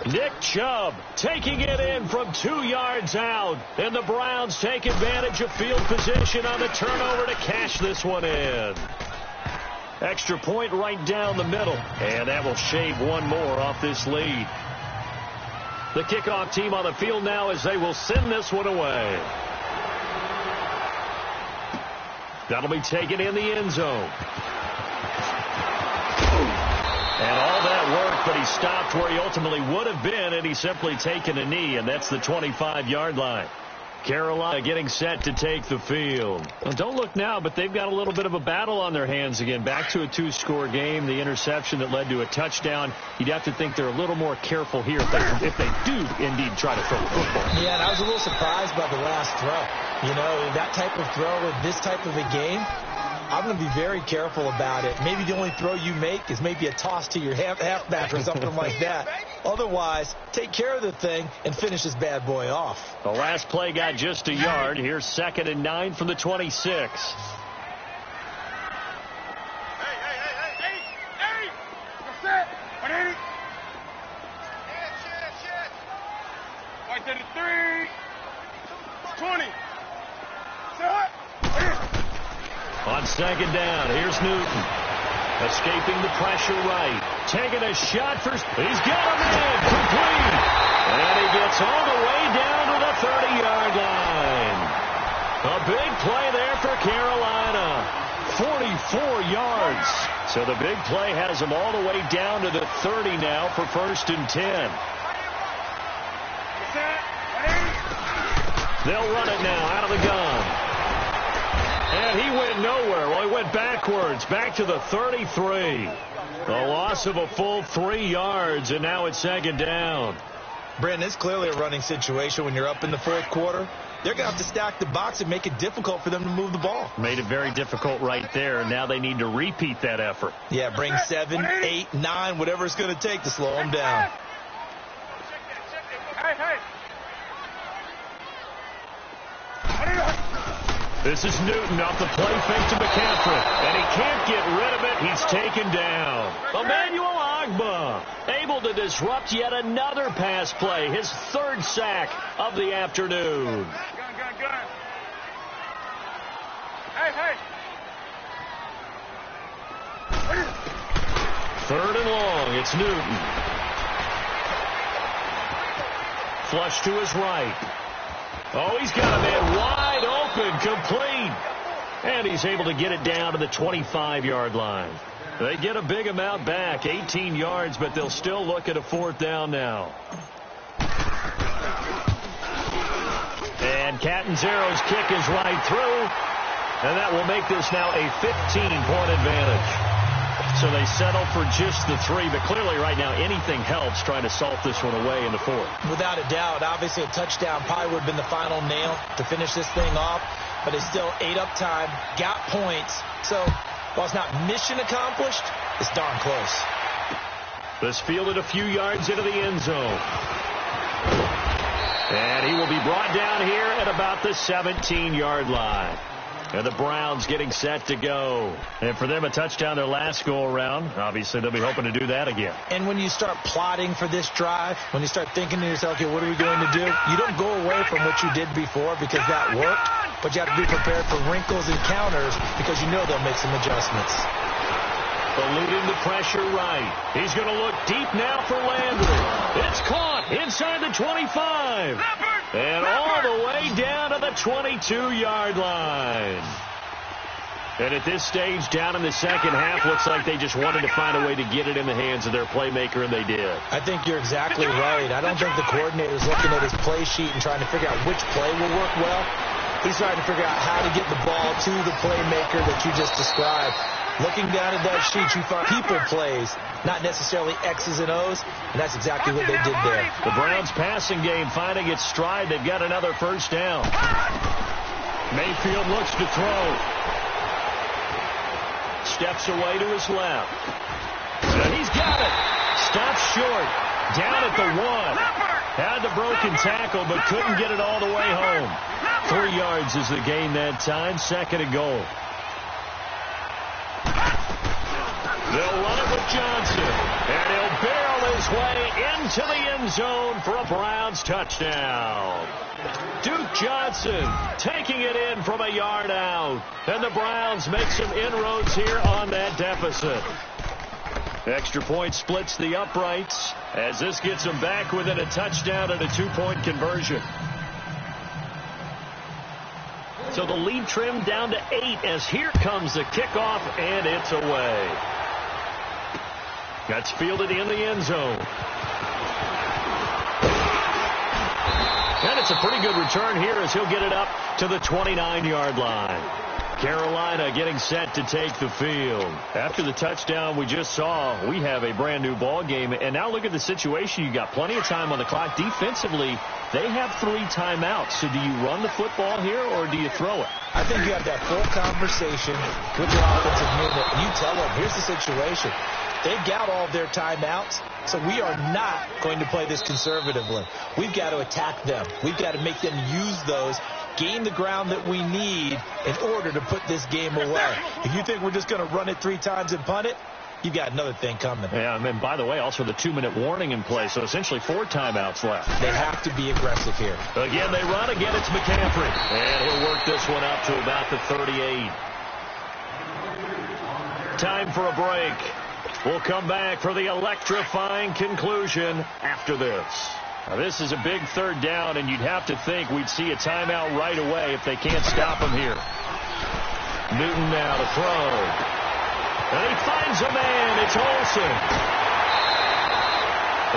Nick Chubb taking it in from 2 yards out. And the Browns take advantage of field position on the turnover to cash this one in. Extra point right down the middle. And that will shave one more off this lead. The kickoff team on the field now as they will send this one away. That'll be taken in the end zone. And all that work, but he stopped where he ultimately would have been, and he's simply taken a knee, and that's the 25-yard line. Carolina getting set to take the field. Well, don't look now, but they've got a little bit of a battle on their hands again. Back to a 2-score game, the interception that led to a touchdown. You'd have to think they're a little more careful here if they do indeed try to throw the football. Yeah, and I was a little surprised by the last throw. You know, that type of throw in this type of a game, I'm going to be very careful about it. Maybe the only throw you make is maybe a toss to your halfback or something like that. Otherwise, take care of the thing and finish this bad boy off. The last play got just a yard. Here's 2nd and 9 from the 26. Hey. What's that? 180. Right to the 3. 20. Set. On 2nd down, here's Newton. Escaping the pressure right. Taking a shot first. He's got him in. Complete. And he gets all the way down to the 30-yard line. A big play there for Carolina. 44 yards. So the big play has him all the way down to the 30 now for 1st and 10. They'll run it now out of the gun. And he went nowhere. Well, he went backwards, back to the 33. A loss of a full 3 yards, and now it's 2nd down. Brandon, it's clearly a running situation when you're up in the 4th quarter. They're going to have to stack the box and make it difficult for them to move the ball. Made it very difficult right there. Now they need to repeat that effort. Yeah, bring 7, 8, 9, whatever it's going to take to slow them down. Hey. This is Newton off the play fake to McCaffrey. And he can't get rid of it. He's taken down. Emmanuel Ogbah able to disrupt yet another pass play. His 3rd sack of the afternoon. Gun. Hey. 3rd and long. It's Newton. Flush to his right. Oh, he's got a man wide open, complete. And he's able to get it down to the 25-yard line. They get a big amount back, 18 yards, but they'll still look at a 4th down now. And Catanzaro's kick is right through. And that will make this now a 15-point advantage. So they settle for just the 3, but clearly right now anything helps trying to salt this one away in the 4th. Without a doubt, obviously a touchdown probably would have been the final nail to finish this thing off. but they still ate up time, got points. So while it's not mission accomplished, it's darn close. This fielded a few yards into the end zone. And he will be brought down here at about the 17-yard line. And the Browns getting set to go. And for them, a touchdown their last go-around. Obviously, they'll be hoping to do that again. And when you start plotting for this drive, when you start thinking to yourself, okay, what are we going to do? You don't go away from what you did before because that worked. But you have to be prepared for wrinkles and counters because you know they'll make some adjustments. Eluding the pressure right. He's going to look deep now for Landry. It's caught inside the 25. And all the way down to the 22-yard line. And at this stage, down in the second half, looks like they just wanted to find a way to get it in the hands of their playmaker, and they did. I think you're exactly right. I don't think the coordinator's looking at his play sheet and trying to figure out which play will work well. He's trying to figure out how to get the ball to the playmaker that you just described. Looking down at that sheet, you find people plays, not necessarily X's and O's, and that's exactly what they did there. The Browns passing game finding its stride. They've got another first down. Mayfield looks to throw. Steps away to his left. And he's got it. Stops short. Down at the 1. Had the broken tackle, but couldn't get it all the way home. 3 yards is the gain that time. 2nd and goal. They'll run it with Johnson, and he'll barrel his way into the end zone for a Browns touchdown. Duke Johnson taking it in from a yard out, and the Browns make some inroads here on that deficit. Extra point splits the uprights as this gets them back within a touchdown and a 2-point conversion. So the lead trimmed down to 8 as here comes the kickoff, and it's away. That's fielded in the end zone. And it's a pretty good return here as he'll get it up to the 29-yard line. Carolina getting set to take the field. After the touchdown we just saw, we have a brand new ball game. And now look at the situation. You got plenty of time on the clock. Defensively, they have 3 timeouts. So do you run the football here or do you throw it? I think you have that full conversation with your offensive unit. You tell them, here's the situation. They've got all of their timeouts, so we are not going to play this conservatively. We've got to attack them. We've got to make them use those, gain the ground that we need in order to put this game away. If you think we're just going to run it 3 times and punt it, you've got another thing coming. Yeah, and by the way, also the 2-minute warning in play, so essentially 4 timeouts left. They have to be aggressive here. Again, they run. Again, it's McCaffrey. And he'll work this one up to about the 38. Time for a break. We'll come back for the electrifying conclusion after this. Now, this is a big 3rd down, and you'd have to think we'd see a timeout right away if they can't stop him here. Newton now to throw. And he finds a man. It's Olsen.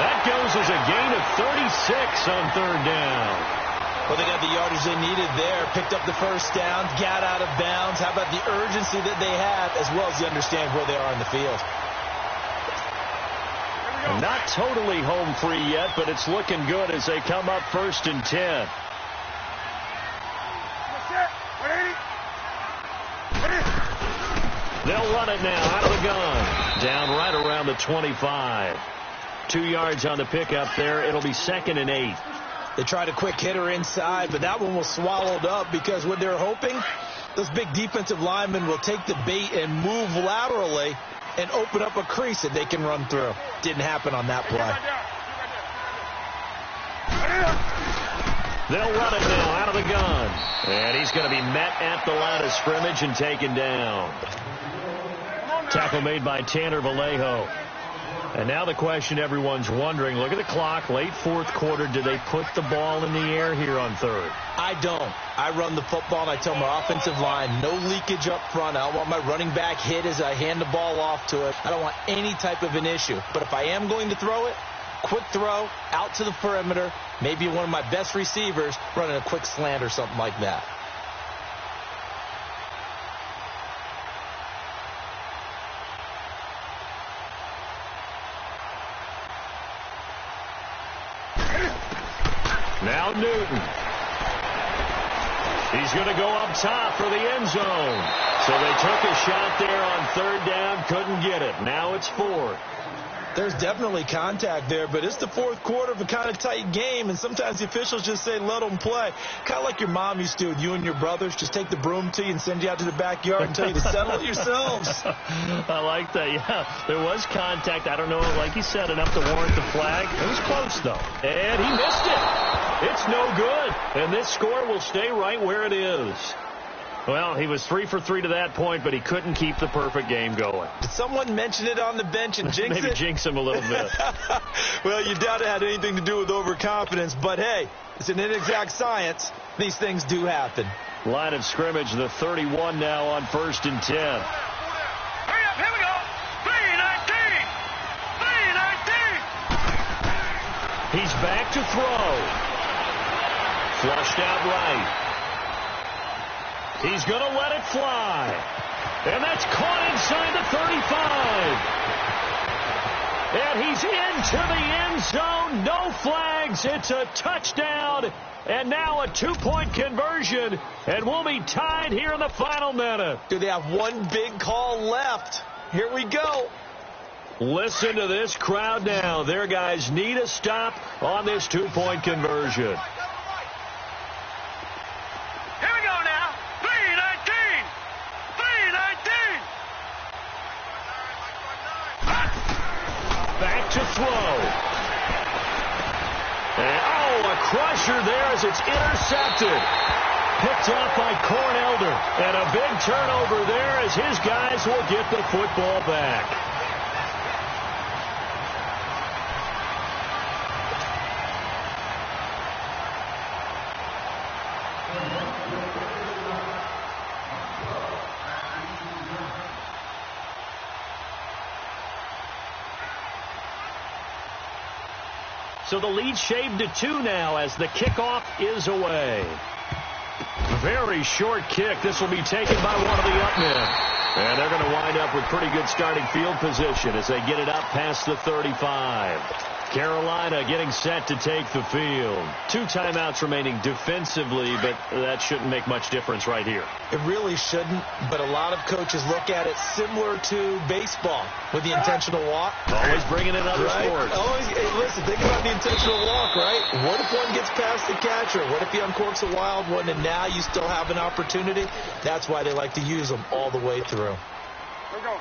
That goes as a gain of 36 on 3rd down. Well, they got the yardage they needed there, picked up the first down, got out of bounds. How about the urgency that they have, as well as the understanding where they are in the field? Not totally home free yet, but it's looking good as they come up 1st and 10. They'll run it now out of the gun. Down right around the 25. 2 yards on the pickup there. It'll be 2nd and 8. They tried a quick hitter inside, but that one was swallowed up because what they're hoping, those big defensive linemen will take the bait and move laterally and open up a crease that they can run through. Didn't happen on that play. They'll run it now out of the gun. And he's going to be met at the line of scrimmage and taken down. Tackle made by Tanner Vallejo. And now the question everyone's wondering, look at the clock, late 4th quarter, do they put the ball in the air here on 3rd? I don't. I run the football, and I tell my offensive line, no leakage up front. I don't want my running back hit as I hand the ball off to it. I don't want any type of an issue. But if I am going to throw it, quick throw, out to the perimeter, maybe one of my best receivers running a quick slant or something like that. Now Newton. He's going to go up top for the end zone. So they took a shot there on third down, couldn't get it. Now it's fourth. There's definitely contact there, but it's the fourth quarter of a kind of tight game, and sometimes the officials just say, let them play. Kind of like your mom used to with you and your brothers. Just take the broom to you and send you out to the backyard and tell you to settle it yourselves. I like that, yeah. There was contact. I don't know, like you said, enough to warrant the flag. It was close, though. And he missed it. It's no good. And this score will stay right where it is. Well, he was 3 for 3 to that point, but he couldn't keep the perfect game going. Did someone mention it on the bench and jinx Maybe it? jinx him a little bit. Well, you doubt it had anything to do with overconfidence, but hey, it's an inexact science. These things do happen. Line of scrimmage, the 31 now on 1st and 10. Hurry up, here we go. 3-19. 3-19. He's back to throw. Flushed out right. He's going to let it fly. And that's caught inside the 35. And he's into the end zone. No flags. It's a touchdown. And now a 2-point conversion. And we'll be tied here in the final minute. Do they have one big call left? Here we go. Listen to this crowd now. Their guys need a stop on this 2-point conversion. Back to throw. And, a crusher there as it's intercepted. Picked off by Cornelder. And a big turnover there as his guys will get the football back. So the lead shaved to 2 now as the kickoff is away. Very short kick. This will be taken by one of the up men. And they're going to wind up with pretty good starting field position as they get it up past the 35. Carolina getting set to take the field. 2 timeouts remaining defensively, but that shouldn't make much difference right here. It really shouldn't, but a lot of coaches look at it similar to baseball with the intentional walk. Always bringing in other sports. Always, hey, listen, think about the intentional walk, right? What if one gets past the catcher? What if he uncorks a wild one and now you still have an opportunity? That's why they like to use them all the way through. Here we go.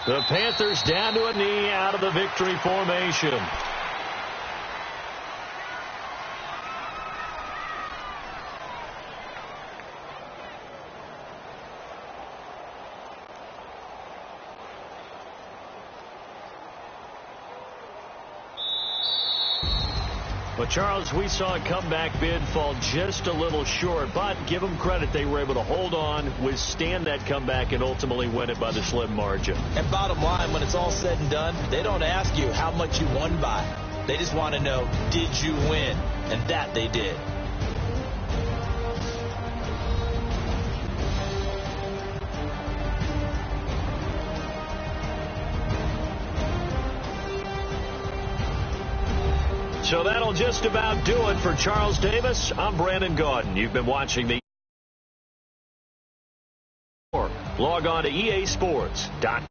The Panthers down to a knee out of the victory formation. But, Charles, we saw a comeback bid fall just a little short, but give them credit. They were able to hold on, withstand that comeback, and ultimately win it by the slim margin. And bottom line, when it's all said and done, they don't ask you how much you won by. They just want to know, did you win? And that they did. So that'll just about do it for Charles Davis. I'm Brandon Gaudin. You've been watching the log on to EASports.com.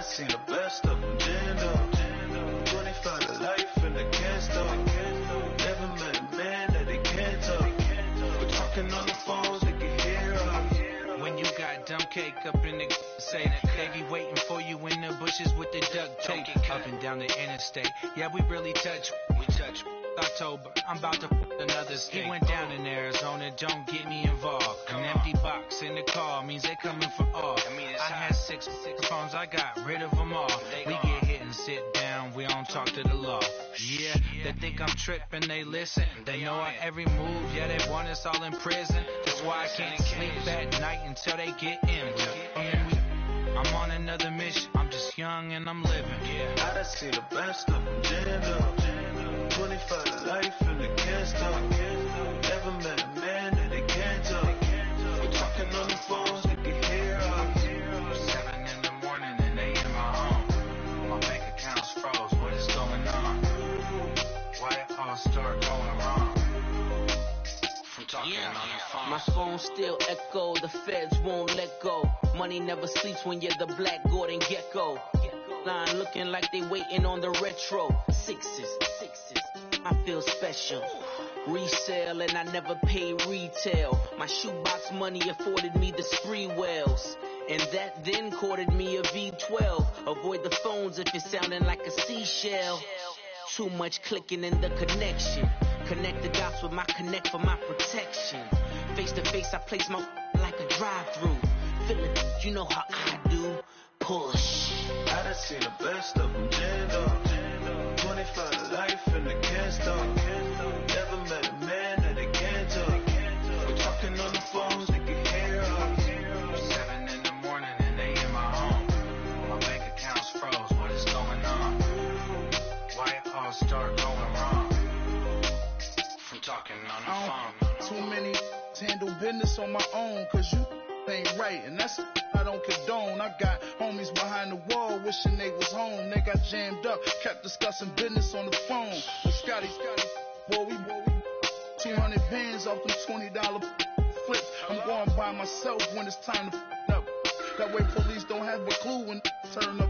Seen the best of them, jammed up. 25 to life and they can't stop. Never met a man that they can't talk. But talking on the phones, they can hear us. When you got dumb cake up in the say that they be waiting. state. Yeah, we really touch. We touch. October, I'm about to put another state. He went down in Arizona, don't get me involved. An empty box in the car means they coming for all. I had six phones, I got rid of them all. We get hit and sit down, we don't talk to the law. Yeah, they think I'm tripping, they listen. They know our every move, yeah, they want us all in prison. That's why I can't sleep at night until they get in. I'm on another mission, I'm just young and I'm living. I done seen the best of them jammed up. 25 to life and they can't stop. Never met a man that they can't talk. We're talking on the phones, they can hear us. 7 in the morning and they in my home. My bank account's froze, what is going on? Why it all start going wrong? From talking on the phone. My phone still echo, the feds won't let go. Money never sleeps when you're the Black Gordon Gecko. Line looking like they waiting on the retro. Sixes, I feel special. Resale and I never pay retail. My shoebox money afforded me the spree wells. And that then courted me a V12. Avoid the phones if you're sounding like a seashell. Too much clicking in the connection. Connect the dots with my connect for my protection. Face to face I place my like a drive-through. Feel it, you know how I do. Push. I done seen the best of them jammed up. 25 to life and they can't stop. Never met a man that they can't talk. We're talking on the phones, they can hear us. 7 in the morning and they in my home. My bank account's froze, what is going on? Why it all start going wrong? From talking on the phone. Too many handle business on my own, cause you ain't right, and that's I don't condone. I got homies behind the wall wishing they was home. They got jammed up, kept discussing business on the phone. With Scotty, boy, we 200 bands off them $20 flips. I'm going by myself when it's time to up. That way police don't have a clue when turn up.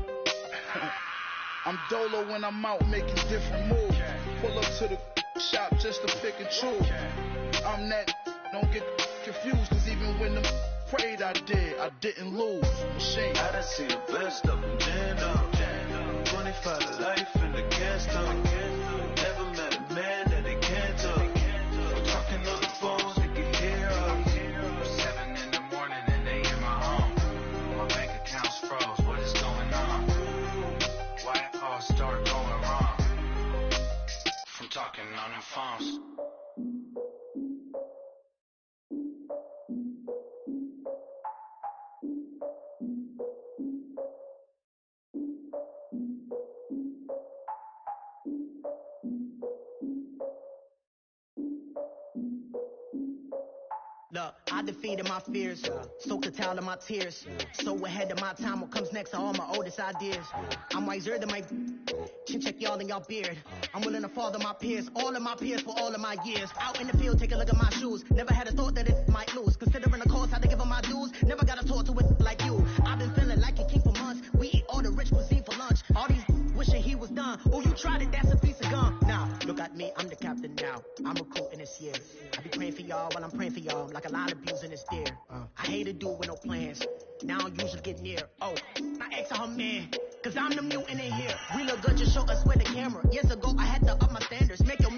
I'm dolo when I'm out making different moves. Pull up to the shop just to pick and choose. I'm that, don't get confused, cause even when them prayed I didn't lose. Machine. I done seen the best of them jammed up. 25 to life and they can't stop. Never met a man that they can't talk. We're talking on the phones, they can hear us. 7 in the morning and they in my home. My bank account's froze, what is going on? Why it all start going wrong? From talking on the phones. Look, I defeated my fears, soaked a towel in my tears. So ahead of my time, what comes next are all my oldest ideas. I'm wiser than my chin check y'all in y'all beard. I'm willing to father my peers, all of my peers for all of my years. Out in the field, take a look at my shoes. Never had a thought that it might lose. Considering the cost, had to give them my dues. Never got a talk to it like you. I've been feeling like a king for months. We eat all the rich cuisine for lunch. All these wishing he was done. Oh, you tried it, that's a piece of gum. Now, look at me, I'm the captain now. I'm recruiting this year. I be praying for y'all while I'm praying for y'all. Like a lot of abusing this deer. I hate to do it with no plans. Now I usually get near. Oh, I ask her man, cause I'm the mutant in here. We look good, just show us where the camera. Years ago, I had to up my standards. Make your